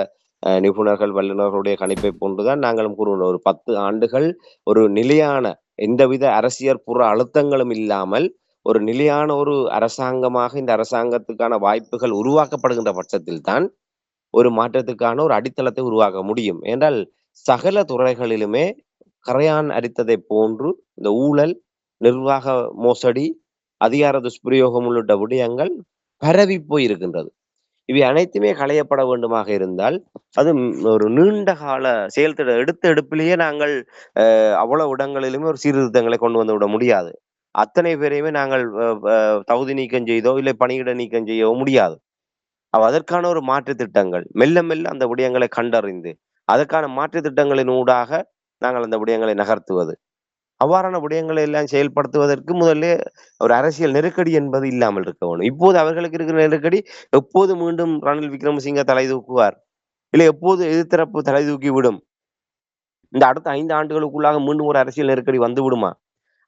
நிபுணர்கள், வல்லுநர்களுடைய கணிப்பை போன்றுதான் நாங்களும் கூறுகின்றோம். ஒரு 10 ஆண்டுகள் ஒரு நிலையான எந்தவித அரசியல் புற அழுத்தங்களும் இல்லாமல் ஒரு நிலையான ஒரு அரசாங்கமாக இந்த அரசாங்கத்துக்கான வாய்ப்புகள் உருவாக்கப்படுகின்ற பட்சத்தில் தான் ஒரு மாற்றத்துக்கான ஒரு அடித்தளத்தை உருவாக்க முடியும். என்றால் சகல துறைகளிலுமே கரையான் அரித்ததைப் போன்று இந்த ஊழல், நிர்வாக மோசடி, அதிகார துஷ்பிரயோகம் உள்ளிட்ட விடயங்கள் பரவி போய் இருக்கின்றது. இவை அனைத்துமே களையப்பட வேண்டுமாக இருந்தால், அது ஒரு நீண்ட கால செயல்திட்ட எடுத்த எடுப்பிலேயே நாங்கள் அவ்வளவு இடங்களிலுமே ஒரு சீர்திருத்தங்களை கொண்டு வந்து விட முடியாது. அத்தனை பேரையுமே நாங்கள் தகுதி நீக்கம் செய்தோ, இல்லை பணியிட நீக்கம் செய்யவோ முடியாது. அதற்கான ஒரு மாற்று திட்டங்கள் மெல்ல மெல்ல அந்த விடயங்களை கண்டறிந்து, அதற்கான மாற்று திட்டங்களின் ஊடாக நாங்கள் அந்த விடயங்களை நகர்த்துவது. அவ்வாறான விடயங்களை எல்லாம் செயல்படுத்துவதற்கு முதல்ல ஒரு அரசியல் நெருக்கடி என்பது இல்லாமல் இருக்க வேண்டும். இப்போது அவர்களுக்கு இருக்கிற நெருக்கடி, எப்போது மீண்டும் ரணில் விக்ரமசிங்க தலை தூக்குவார்? இல்லை எப்போது எதிர்த்தரப்பு தலை தூக்கி விடும்? இந்த அடுத்த 5 ஆண்டுகளுக்குள்ளாக மீண்டும் ஒரு அரசியல் நெருக்கடி வந்து விடுமா?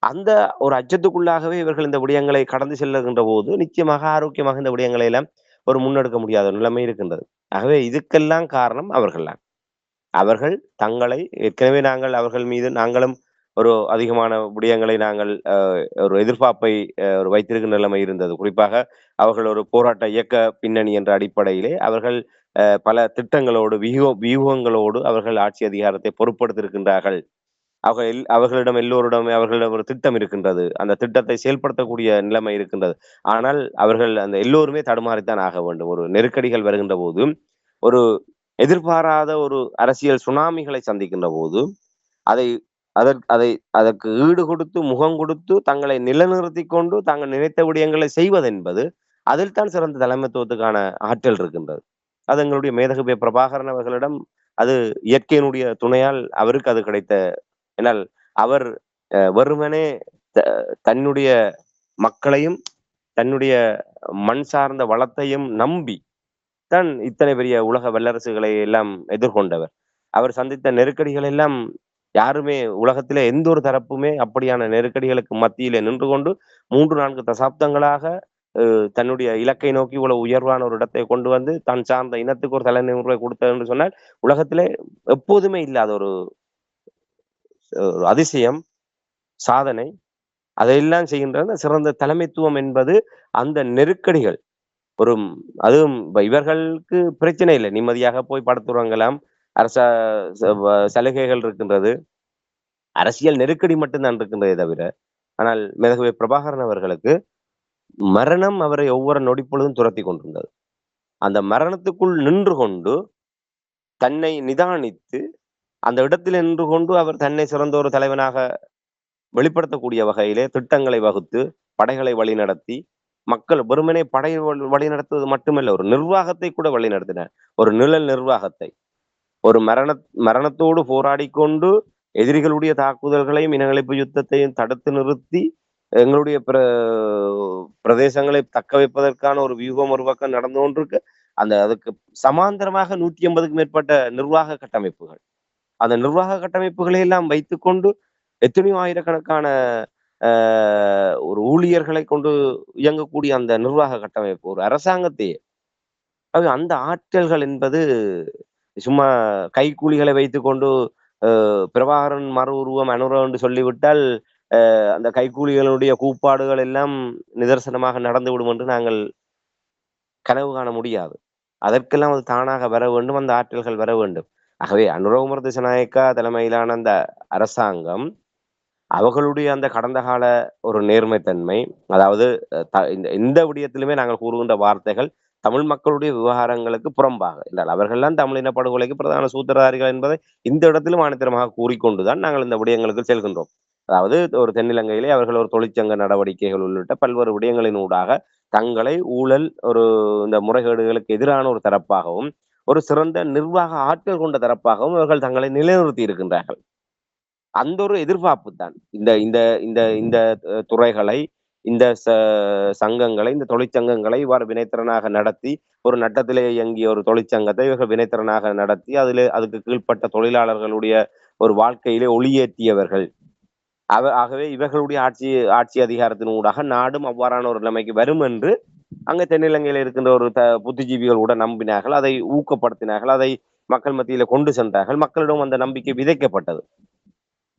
அந்த ஒரு அச்சத்துக்குள்ளாகவே இவர்கள் இந்த விடயங்களை கடந்து செல்லுகின்ற போது, நிச்சயமாக ஆரோக்கியமாக இந்த விடயங்களை எல்லாம் ஒரு முன்னெடுக்க முடியாத ஒரு நிலைமை இருக்கின்றது. ஆகவே இதுக்கெல்லாம் காரணம் அவர்கள் தான். அவர்கள் தங்களை ஏற்கனவே அவர்கள் மீது நாங்களும் ஒரு அதிகமான விடயங்களை நாங்கள் ஒரு எதிர்பார்ப்பை ஒரு வைத்திருக்கும் நிலைமை இருந்தது. குறிப்பாக அவர்கள் ஒரு போராட்ட இயக்க பின்னணி என்ற அடிப்படையிலே அவர்கள் பல திட்டங்களோடு, வியூகங்களோடு அவர்கள் ஆட்சி அதிகாரத்தை பொறுப்பெடுத்திருக்கின்றார்கள். அவர்களிடம் எல்லோரிடமே அவர்களிடம் ஒரு திட்டம் இருக்கின்றது. அந்த திட்டத்தை செயல்படுத்தக்கூடிய நிலைமை இருக்கின்றது. ஆனால் அவர்கள் அந்த எல்லோருமே தடுமாறித்தான் ஆக வேண்டும். ஒரு நெருக்கடிகள் வருகின்ற போது, ஒரு எதிர்பாராத ஒரு அரசியல் சுனாமிகளை சந்திக்கின்ற போது, அதை அதை அதற்கு ஈடு கொடுத்து, முகம் கொடுத்து, தங்களை நிலைநிறுத்திக் கொண்டு, தாங்கள் நினைத்த விடயங்களை செய்வதென்பது, அதில் தான் சிறந்த தலைமைத்துவத்துக்கான ஆற்றல் இருக்கின்றது. அது எங்களுடைய மேதகு பிரபாகரன் அவர்களிடம் அது இயற்கையினுடைய துணையால் அவருக்கு அது கிடைத்த ஏனால் அவர் வெறுமனே த தன்னுடைய மக்களையும், தன்னுடைய மண் சார்ந்த வளத்தையும் நம்பி தான் இத்தனை பெரிய உலக வல்லரசுகளை எல்லாம் எதிர்கொண்டவர். அவர் சந்தித்த நெருக்கடிகள் எல்லாம் யாருமே உலகத்திலே எந்த ஒரு தரப்புமே அப்படியான நெருக்கடிகளுக்கு மத்தியிலே நின்று கொண்டு 3, 4 தசாப்தங்களாக தன்னுடைய இலக்கை நோக்கி இவ்வளவு உயர்வான ஒரு இடத்தை கொண்டு வந்து, தான் சார்ந்த இனத்துக்கு ஒரு தலைநிமிர்வை கொடுத்தது என்று சொன்னால், உலகத்திலே எப்போதுமே இல்லாத ஒரு ஒரு அதிசயம், சாதனை. அதையெல்லாம் செய்கின்ற அந்த சிறந்த தலைமைத்துவம் என்பது அந்த நெருக்கடிகள். ஒரு அதுவும் இவர்களுக்கு பிரச்சனை இல்லை. நிம்மதியாக போய் படுத்துறங்கலாம். அரச சலுகைகள் இருக்கின்றது. அரசியல் நெருக்கடி மட்டும் தான் இருக்கின்றதே தவிர, ஆனால் மேதகு பிரபாகரன் அவர்களுக்கு மரணம் அவரை ஒவ்வொரு நொடிப்பொழுதும் துரத்திக் கொண்டிருந்தது. அந்த மரணத்துக்குள் நின்று கொண்டு, தன்னை நிதானித்து, அந்த இடத்தில் நின்று கொண்டு அவர் தன்னை சிறந்த ஒரு தலைவனாக வெளிப்படுத்தக்கூடிய வகையிலே திட்டங்களை வகுத்து, படைகளை வழிநடத்தி, மக்கள் வெறுமனே படை வழிநடத்துவது மட்டுமல்ல, ஒரு நிர்வாகத்தை கூட வழிநடத்தினார். ஒரு நிழல் நிர்வாகத்தை. ஒரு மரணத்தோடு போராடிக் கொண்டு, எதிரிகளுடைய தாக்குதல்களையும், இனஅழிப்பு யுத்தத்தையும் தடுத்து நிறுத்தி, எங்களுடைய பிரதேசங்களை தக்க வைப்பதற்கான ஒரு வியூகம் ஒரு பக்கம் நடந்து கொண்டிருக்கு. அதுக்கு சமாந்தரமாக 180க்கும் மேற்பட்ட நிர்வாக கட்டமைப்புகள். அந்த நிர்வாக கட்டமைப்புகளை எல்லாம் வைத்துக்கொண்டு எத்தனையோ ஆயிரக்கணக்கான ஒரு ஊழியர்களை கொண்டு இயங்கக்கூடிய அந்த நிர்வாக கட்டமைப்பு, ஒரு அரசாங்கத்தையே அந்த ஆற்றல்கள் என்பது சும்மா கைக்கூலிகளை வைத்துக்கொண்டு பிரபாகரன் மறு உருவம் அனுரம் என்று சொல்லிவிட்டால் அந்த கைக்கூலிகளுடைய கூப்பாடுகள் எல்லாம் நிதர்சனமாக நடந்துவிடும் என்று நாங்கள் கனவு காண முடியாது. அதற்கெல்லாம் அது தானாக வர வேண்டும், அந்த ஆற்றல்கள் வர வேண்டும். ஆகவே அனுரகுமார திசாநாயக்கா தலைமையிலான அந்த அரசாங்கம் அவர்களுடைய அந்த கடந்த கால ஒரு நேர்மைத்தன்மை, அதாவது இந்த விடயத்திலுமே நாங்கள் கூறுகின்ற வார்த்தைகள் தமிழ் மக்களுடைய விவகாரங்களுக்கு புறம்பாக என்றால் அவர்கள்லாம் தமிழின படுகொலைக்கு பிரதான சூத்திரதாரிகள் என்பதை இந்த இடத்திலும் ஆணித்தரமாக கூறிக்கொண்டுதான் நாங்கள் இந்த விடயங்களுக்கு செல்கின்றோம். அதாவது ஒரு தென்னிலங்கையிலே அவர்கள் ஒரு தொழிற்சங்க நடவடிக்கைகள் உள்ளிட்ட பல்வேறு விடயங்களின் ஊடாக தங்களை ஊழல் ஒரு இந்த முறைகேடுகளுக்கு எதிரான ஒரு தரப்பாகவும், ஒரு சிறந்த நிர்வாக ஆற்றல் கொண்ட தரப்பாகவும் அவர்கள் தங்களை நிலைநிறுத்தி இருக்கின்றார்கள். அந்த ஒரு எதிர்பார்ப்பு தான். இந்த இந்த இந்த இந்த துறைகளை, இந்த சங்கங்களை, இந்த தொழிற்சங்கங்களை இவ்வாறு வினைத்திறனாக நடத்தி, ஒரு நட்டத்திலே இயங்கிய ஒரு தொழிற்சங்கத்தை இவர்கள் வினைத்திறனாக நடத்தி, அதுக்கு கீழ்ப்பட்ட தொழிலாளர்களுடைய ஒரு வாழ்க்கையிலே ஒளியேற்றியவர்கள். ஆகவே இவர்களுடைய ஆட்சி அதிகாரத்தின் ஊடாக நாடும் அவ்வாறான ஒரு நிலைமைக்கு வரும் என்று அங்க தென்னிலங்கையில இருக்கின்ற ஒரு புத்திஜீவிகள் கூட நம்பினார்கள். அதை ஊக்கப்படுத்தினார்கள். அதை மக்கள் மத்தியில கொண்டு சென்றார்கள். மக்களிடம் அந்த நம்பிக்கை விதைக்கப்பட்டது.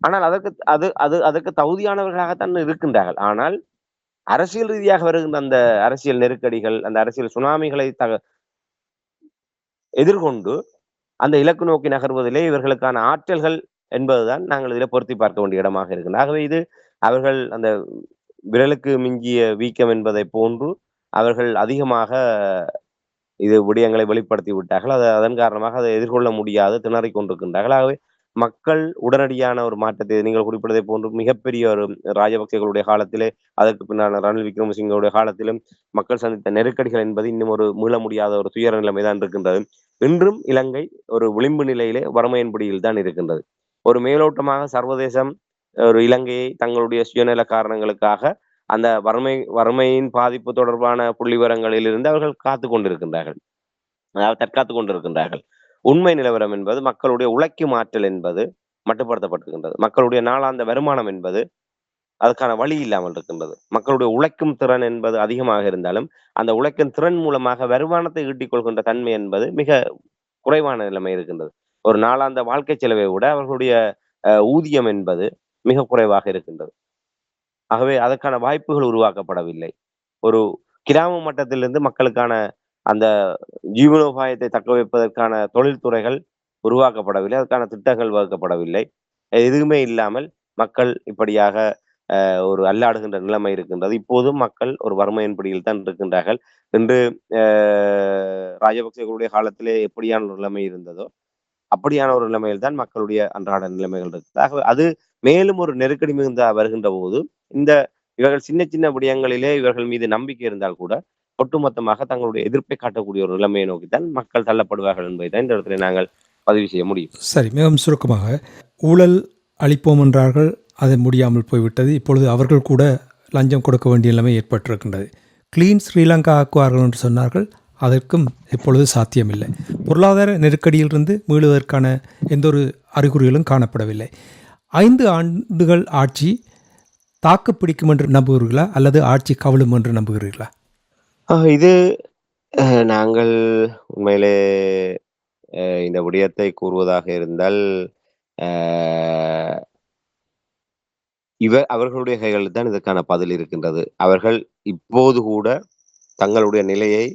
ஆனால் அதற்கு தகுதியானவர்களாகத்தான் இருக்கின்றார்கள். ஆனால் அரசியல் ரீதியாக வருகின்ற அந்த அரசியல் நெருக்கடிகள், அந்த அரசியல் சுனாமிகளை எதிர்கொண்டு அந்த இலக்கு நோக்கி நகர்வதிலே இவர்களுக்கான ஆற்றல்கள் என்பதுதான் நாங்கள் இதில் பொருத்தி பார்க்க வேண்டிய இடமாக இருக்கின்றன. ஆகவே இது அவர்கள் அந்த விரலுக்கு மிஞ்சிய வீக்கம் என்பதை போன்று அவர்கள் அதிகமாக இது விடயங்களை வெளிப்படுத்தி விட்டார்கள். அதன் காரணமாக அதை எதிர்கொள்ள முடியாது திணறிக் கொண்டிருக்கின்றார்கள். ஆகவே மக்கள் உடனடியான ஒரு மாற்றத்தை நீங்கள் குறிப்பிட்டதை போன்று மிகப்பெரிய ஒரு ராஜபக்சேகளுடைய காலத்திலே, அதற்கு பின்னால் ரணில் விக்ரமசிங்கவுடைய காலத்திலும் மக்கள் சந்தித்த நெருக்கடிகள் என்பது இன்னும் ஒரு மீள முடியாத ஒரு துயர நிலைமைதான் இருக்கின்றது. இன்றும் இலங்கை ஒரு விளிம்பு நிலையிலே வறுமையின் பிடியில் தான் இருக்கின்றது. ஒரு மேலோட்டமாக சர்வதேசம் ஒரு இலங்கையை தங்களுடைய சுயநல காரணங்களுக்காக அந்த வறுமையின் பாதிப்பு தொடர்பான புள்ளிவிவரங்களிலிருந்து அவர்கள் காத்துக் கொண்டிருக்கின்றார்கள். அதாவது தற்காத்துக் கொண்டிருக்கின்றார்கள். உண்மை நிலவரம் என்பது மக்களுடைய உழைக்கும் ஆற்றல் என்பது மட்டுப்படுத்தப்பட்டிருக்கின்றது. மக்களுடைய நாளாந்த வருமானம் என்பது அதுக்கான வழி இல்லாமல் இருக்கின்றது. மக்களுடைய உழைக்கும் திறன் என்பது அதிகமாக இருந்தாலும், அந்த உழைக்கும் திறன் மூலமாக வருமானத்தை ஈட்டிக் கொள்கின்ற தன்மை என்பது மிக குறைவான நிலைமை இருக்கின்றது. ஒரு நாளாந்த வாழ்க்கை செலவை விட அவர்களுடைய ஊதியம் என்பது மிக குறைவாக இருக்கின்றது. ஆகவே அதற்கான வாய்ப்புகள் உருவாக்கப்படவில்லை. ஒரு கிராம மட்டத்திலிருந்து மக்களுக்கான அந்த ஜீவனோபாயத்தை தக்க வைப்பதற்கான தொழில்துறைகள் உருவாக்கப்படவில்லை. அதற்கான திட்டங்கள் வகுக்கப்படவில்லை. எதுவுமே இல்லாமல் மக்கள் இப்படியாக ஒரு அல்லாடுகின்ற நிலைமை இருக்கின்றது. இப்போதும் மக்கள் ஒரு வறுமையின் பிடியில் தான் இருக்கின்றார்கள். இன்று அ ராஜபக்சேகளுடைய காலத்திலே எப்படியான ஒரு நிலைமை இருந்ததோ, அப்படியான ஒரு நிலைமையில் தான் மக்களுடைய அன்றாட நிலைமைகள் இருக்குது. ஆகவே அது மேலும் ஒரு நெருக்கடி மிகுந்த வருகின்ற போது, இந்த இவர்கள் சின்ன சின்ன விடயங்களிலே இவர்கள் மீது நம்பிக்கை இருந்தால் கூட, ஒட்டுமொத்தமாக தங்களுடைய எதிர்ப்பை காட்டக்கூடிய ஒரு நிலைமையை நோக்கித்தான் மக்கள் தள்ளப்படுவார்கள் என்பதை தான் இந்த இடத்திலே நாங்கள் பதிவு செய்ய முடியும். சரி, மிகவும் சுருக்கமாக ஊழல் அளிப்போம் என்றார்கள், அது முடியாமல் போய்விட்டது. இப்பொழுது அவர்கள் கூட லஞ்சம் கொடுக்க வேண்டிய நிலைமை ஏற்பட்டிருக்கின்றது. கிளீன் ஸ்ரீலங்கா ஆக்குவார்கள் என்று சொன்னார்கள், அதற்கும் இப்பொழுது சாத்தியமில்லை. பொருளாதார நெருக்கடியிலிருந்து மீளுவதற்கான எந்த ஒரு அறிகுறிகளும் காணப்படவில்லை. 5 ஆண்டுகள் ஆட்சி தாக்கு பிடிக்கும் என்று நம்புகிறீர்களா, அல்லது ஆட்சி கவிழும் என்று நம்புகிறீர்களா? இது நாங்கள் உண்மையிலே இந்த விடயத்தை கூறுவதாக இருந்தால், அ அவர்களுடைய கைகளில் தான் இதற்கான பதில் இருக்கின்றது. அவர்கள் இப்போது கூட தங்களுடைய நிலையை,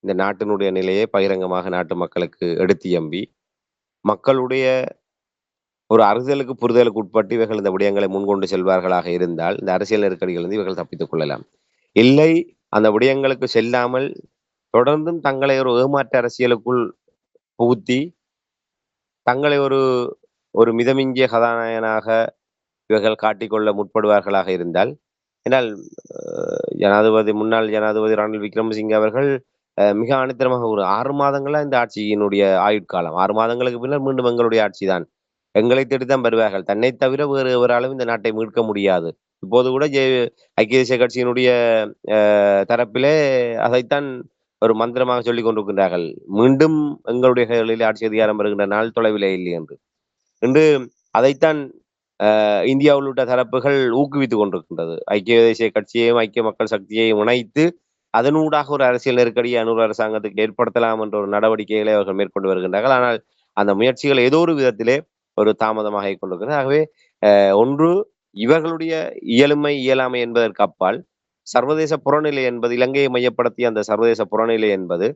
இந்த நாட்டினுடைய நிலையை பகிரங்கமாக நாட்டு மக்களுக்கு எடுத்தியம்பி, மக்களுடைய ஒரு அறிதலுக்கு, புரிதலுக்கு உட்பட்டு இவர்கள் இந்த விடயங்களை முன்கொண்டு செல்வார்களாக இருந்தால், இந்த அரசியல் நெருக்கடிகளிலிருந்து இவர்கள் தப்பித்துக் கொள்ளலாம். இல்லை, அந்த விடயங்களுக்கு செல்லாமல் தொடர்ந்தும் தங்களை ஒரு ஏமாற்று அரசியலுக்குள் புகுத்தி, தங்களை ஒரு ஒரு மிதமிஞ்சிய கதாநாயகனாக இவர்கள் காட்டிக்கொள்ள முற்படுவார்களாக இருந்தால், ஏனால் முன்னாள் ஜனாதிபதி ரணில் விக்ரமசிங்கே அவர்கள் மிக ஆணித்தரமாக ஒரு 6 மாதங்களா இந்த ஆட்சியினுடைய ஆயுட்காலம். 6 மாதங்களுக்கு பின்னர் மீண்டும் எங்களுடைய ஆட்சிதான். எங்களை தேடித்தான் வருவார்கள். தன்னைத் தவிர வேறு எவராலும் இந்த நாட்டை மீட்க முடியாது. இப்போது கூட ஐக்கிய தேசிய கட்சியினுடைய தரப்பிலே அதைத்தான் ஒரு மந்திரமாக சொல்லிக் கொண்டிருக்கின்றார்கள். மீண்டும் எங்களுடைய கைகளிலே ஆட்சி அதிகாரம் வருகின்ற நாள் தொலைவிலே இல்லை என்று. இன்று அதைத்தான் இந்தியா உள்ளிட்ட தரப்புகள் ஊக்குவித்துக் கொண்டிருக்கின்றது. ஐக்கிய தேசிய கட்சியையும், ஐக்கிய மக்கள் சக்தியையும் இணைத்து அதனூடாக ஒரு அரசியல் நெருக்கடியை அனுர் அரசாங்கத்துக்கு ஏற்படுத்தலாம் என்ற ஒரு நடவடிக்கைகளை அவர்கள் மேற்கொண்டு வருகின்றார்கள். ஆனால் அந்த முயற்சிகள் ஏதோ ஒரு விதத்திலே ஒரு தாமதமாக கொண்டிருக்கிறது. ஆகவே ஒன்று இவர்களுடைய இயலாமை என்பதற்கு அப்பால் சர்வதேச புறநிலை என்பது, இலங்கையை மையப்படுத்திய அந்த சர்வதேச புறநிலை என்பது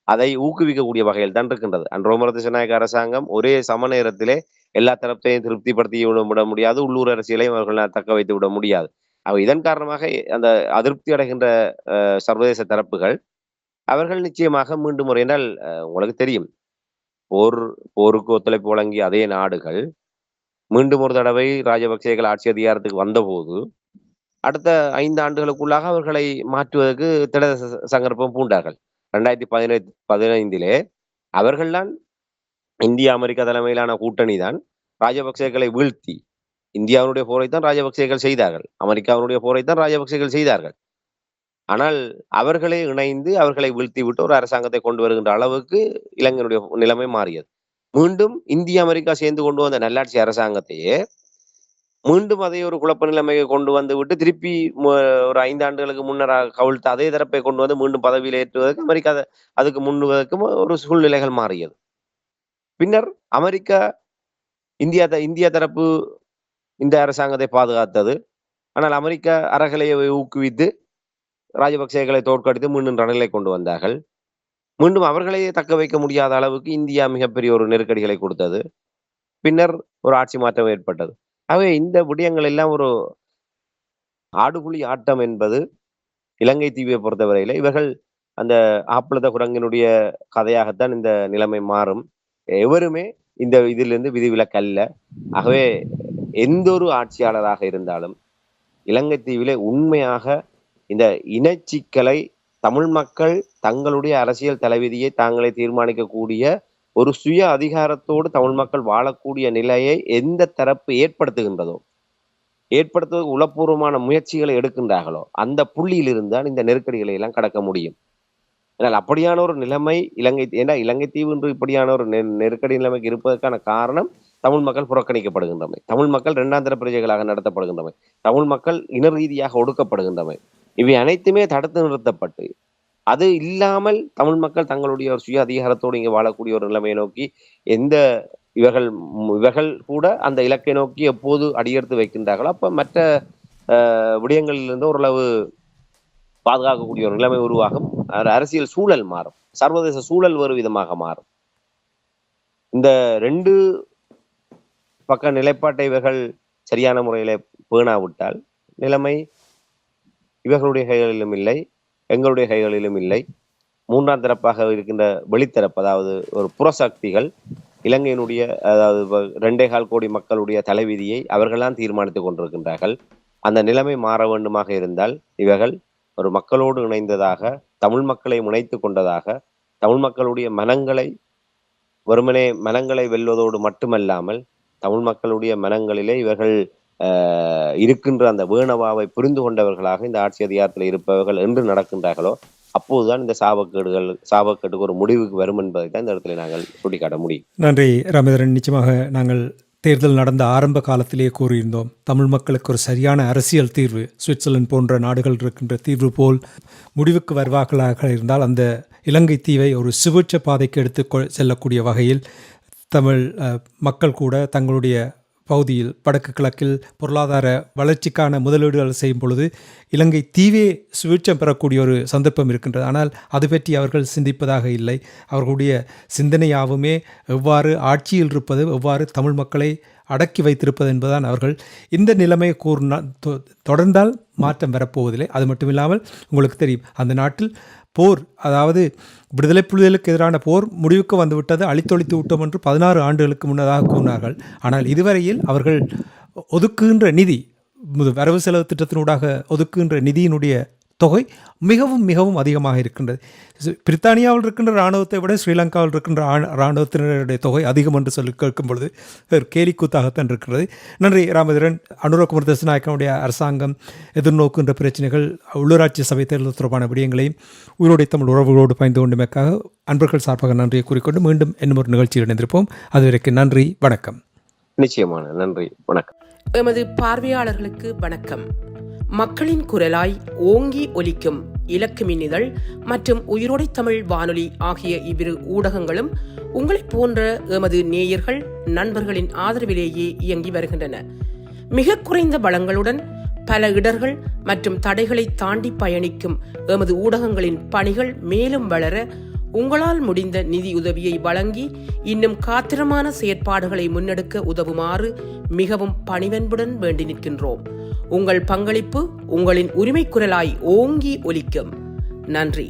அதை ஊக்குவிக்கக்கூடிய வகையில் தான் இருக்கின்றது. அன்ரோமர திசாநாயக்க அரசாங்கம் ஒரே சம நேரத்திலே எல்லா தரப்பையும் திருப்திப்படுத்தி விட முடியாது. உள்ளூர் அரசியலையும் அவர்கள் தக்க வைத்து விட முடியாது. இதன் காரணமாக அந்த அதிருப்தி அடைகின்ற சர்வதேச தரப்புகள் அவர்கள் நிச்சயமாக மீண்டும் ஒரு, என்றால் உங்களுக்கு தெரியும், போருக்கு ஒத்துழைப்பு வழங்கிய அதே நாடுகள் மீண்டும் ஒரு தடவை ராஜபக்சேகள் ஆட்சி அதிகாரத்துக்கு வந்தபோது அடுத்த 5 ஆண்டுகளுக்குள்ளாக அவர்களை மாற்றுவதற்கு திட சங்கற்பம் பூண்டார்கள். 2015 அவர்கள்தான் இந்தியா அமெரிக்கா தலைமையிலான கூட்டணி தான் ராஜபக்சேகளை வீழ்த்தி, இந்தியாவுடைய போரைத்தான் ராஜபக்சேகள் செய்தார்கள், அமெரிக்காவுடைய போரைத்தான் ராஜபக்சேகள் செய்தார்கள். ஆனால் அவர்களே இணைந்து அவர்களை வீழ்த்தி விட்டு ஒரு அரசாங்கத்தை கொண்டு வருகின்ற அளவுக்கு இலங்கையினுடைய நிலைமை மாறியது. மீண்டும் இந்தியா அமெரிக்கா சேர்ந்து கொண்டு வந்த நல்லாட்சி அரசாங்கத்தையே மீண்டும் அதை ஒரு குழப்ப நிலைமையை கொண்டு வந்து விட்டு திருப்பி ஒரு 5 ஆண்டுகளுக்கு முன்னராக கவிழ்த்து அதே தரப்பை கொண்டு வந்து மீண்டும் பதவியில் ஏற்றுவதற்கு அமெரிக்கா அதுக்கு முன்னுவதற்கும் ஒரு சூழ்நிலைகள் மாறியது. பின்னர் அமெரிக்கா இந்தியா தரப்பு இந்த அரசாங்கத்தை பாதுகாத்தது. ஆனால் அமெரிக்கா அறகலையை ஊக்குவித்து ராஜபக்சேகளை தோற்கடித்து மீண்டும் ரணிலை கொண்டு வந்தார்கள். மீண்டும் அவர்களையே தக்க வைக்க முடியாத அளவுக்கு இந்தியா மிகப்பெரிய ஒரு நெருக்கடிகளை கொடுத்தது. பின்னர் ஒரு ஆட்சி மாற்றம் ஏற்பட்டது. ஆகவே இந்த விடயங்கள் எல்லாம் ஒரு ஆடுபுலி ஆட்டம் என்பது இலங்கை தீவை பொறுத்தவரையில இவர்கள் அந்த ஆப்பளத குரங்கினுடைய கதையாகத்தான் இந்த நிலைமை மாறும். எவருமே இந்த இதிலிருந்து விதிவிலக்கல்ல. ஆகவே எந்த ஒரு ஆட்சியாளராக இருந்தாலும் இலங்கை தீவிலே உண்மையாக இந்த இனச்சிக்கலை தமிழ் மக்கள் தங்களுடைய அரசியல் தலைவிதியை தாங்களே தீர்மானிக்கக்கூடிய ஒரு சுய அதிகாரத்தோடு தமிழ் மக்கள் வாழக்கூடிய நிலையை எந்த தரப்பு ஏற்படுத்துகின்றதோ ஏற்படுத்துவதற்கு உளப்பூர்வமான முயற்சிகளை எடுக்கின்றார்களோ அந்த புள்ளியிலிருந்து தான் இந்த நெருக்கடிகளை எல்லாம் கடக்க முடியும். ஆனால் அப்படியான ஒரு நிலைமை இலங்கை தீவு என்று இப்படியான ஒரு நெருக்கடி நிலைமைக்கு இருப்பதற்கான காரணம் தமிழ் மக்கள் புறக்கணிக்கப்படுகின்றமை, தமிழ் மக்கள் இரண்டாந்தர பிரஜைகளாக நடத்தப்படுகின்றமை, தமிழ் மக்கள் இன ரீதியாக ஒடுக்கப்படுகின்றமை, இவை அனைத்துமே தடுத்து நிறுத்தப்பட்டு அது இல்லாமல் தமிழ் மக்கள் தங்களுடைய ஒரு சுய அதிகாரத்தோடு இங்கே வாழக்கூடிய ஒரு நிலைமையை நோக்கி இவர்கள் கூட அந்த இலக்கை நோக்கி எப்போது அடியெடுத்து வைக்கின்றார்களோ அப்ப மற்ற விடயங்களிலிருந்து ஓரளவு பாதுகாக்கக்கூடிய ஒரு நிலைமை உருவாகும். அரசியல் சூழல் மாறும், சர்வதேச சூழல் வேறு விதமாக மாறும். இந்த 2 பக்க நிலைப்பாட்டை இவர்கள் சரியான முறையில பேணாவிட்டால் நிலைமை இவர்களுடைய கைகளிலும் இல்லை, எங்களுடைய கைகளிலும் இல்லை. 3ஆம் தரப்பாக இருக்கின்ற வெளித்தரப்பு, அதாவது ஒரு புறசக்திகள் இலங்கையினுடைய, அதாவது 2.25 கோடி மக்களுடைய தலைவிதியை அவர்கள்தான் தீர்மானித்துக் கொண்டிருக்கின்றார்கள். அந்த நிலைமை மாற வேண்டுமாக இருந்தால் இவர்கள் ஒரு மக்களோடு இணைந்ததாக, தமிழ் மக்களை இணைத்துக் கொண்டதாக, தமிழ் மக்களுடைய மனங்களை வெல்வதோடு மட்டுமல்லாமல் தமிழ் மக்களுடைய மனங்களிலே இவர்கள் இருக்கின்ற அந்த வேணவாவை புரிந்து கொண்டவர்களாக இந்த ஆட்சி அதிகாரத்தில் இருப்பவர்கள் என்று நடக்கின்றார்களோ அப்போதுதான் இந்த சாபக்கேட்டுக்கு ஒரு முடிவுக்கு வரும் என்பதை தான் இந்த இடத்துல நாங்கள் சுட்டிக்காட்ட முடியும். நன்றி ராமேந்திரன். நிச்சயமாக நாங்கள் தேர்தல் நடந்த ஆரம்ப காலத்திலேயே கூறியிருந்தோம், தமிழ் மக்களுக்கு ஒரு சரியான அரசியல் தீர்வு சுவிட்சர்லாந்து போன்ற நாடுகள் இருக்கின்ற தீர்வு போல் முடிவுக்கு வருவார்களாக இருந்தால் அந்த இலங்கை தீவை ஒரு சுபிட்ச பாதைக்கு எடுத்து செல்லக்கூடிய வகையில் தமிழ் மக்கள் கூட தங்களுடைய பகுதியில் வடக்கு கிழக்கில் பொருளாதார வளர்ச்சிக்கான முதலீடுகள் செய்யும் பொழுது இலங்கை தீவே சுவிட்சம் பெறக்கூடிய ஒரு சந்தர்ப்பம் இருக்கின்றது. ஆனால் அது பற்றி அவர்கள் சிந்திப்பதாக இல்லை. அவர்களுடைய சிந்தனையாவுமே எவ்வாறு ஆட்சியில் இருப்பது, எவ்வாறு தமிழ் மக்களை அடக்கி வைத்திருப்பது என்பதுதான். அவர்கள் இந்த நிலைமையை தொடர்ந்தால் மாற்றம் வரப்போவதில்லை. அது மட்டுமில்லாமல் உங்களுக்கு தெரியும், அந்த நாட்டில் போர், அதாவது விடுதலை புலிகளுக்கு எதிரான போர் முடிவுக்கு வந்துவிட்டது, அழித்தொழித்து விட்டோம் என்று 16 ஆண்டுகளுக்கு முன்னதாக கூறினார்கள். ஆனால் இதுவரையில் அவர்கள் ஒதுக்குகின்ற நிதி, வரவு செலவு திட்டத்தினூடாக ஒதுக்குகின்ற நிதியினுடைய தொகை மிகவும் மிகவும் அதிகமாக இருக்கின்றது. பிரித்தானியாவில் இருக்கின்ற இராணுவத்தை விட ஸ்ரீலங்காவில் இருக்கின்ற இராணுவத்தினருடைய தொகை அதிகம் என்று சொல்லி கேட்கும் பொழுது கேலிக்கூத்தாகத்தான் இருக்கிறது. நன்றி ராமேந்திரன். அனுரகுமார் திசாநாயக்கனுடைய அரசாங்கம் எதிர்நோக்குகின்ற பிரச்சனைகள், உள்ளூராட்சி சபை தேர்தல் தொடர்பான விடயங்களையும் உயிரோடை தமிழ் உறவுகளோடு பயந்து கொண்டமைக்காக அன்பர்கள் சார்பாக நன்றியை கூறிக்கொண்டு மீண்டும் இன்னும் ஒரு நிகழ்ச்சியில் இணைந்திருப்போம். அதுவரைக்கும் நன்றி, வணக்கம். நிச்சயமான நன்றி, வணக்கம். எமது பார்வையாளர்களுக்கு வணக்கம். மக்களின் குரலாய் ஓங்கி ஒலிக்கும் இலக்கு மின்னிதழ் மற்றும் உயிரோடை தமிழ் வானொலி ஆகிய இவ்விரு ஊடகங்களும் உங்களைப் போன்ற எமது நேயர்கள் நண்பர்களின் ஆதரவிலேயே இயங்கி வருகின்றன. மிக குறைந்த வளங்களுடன் பல இடர்கள் மற்றும் தடைகளை தாண்டி பயணிக்கும் எமது ஊடகங்களின் பணிகள் மேலும் வளர உங்களால் முடிந்த நிதியுதவியை வழங்கி இன்னும் காத்திரமான செயற்பாடுகளை முன்னெடுக்க உதவுமாறு மிகவும் பணிவன்புடன் வேண்டி நிற்கின்றோம். உங்கள் பங்களிப்பு உங்களின் உரிமை குரலாய் ஓங்கி ஒலிக்கும். நன்றி.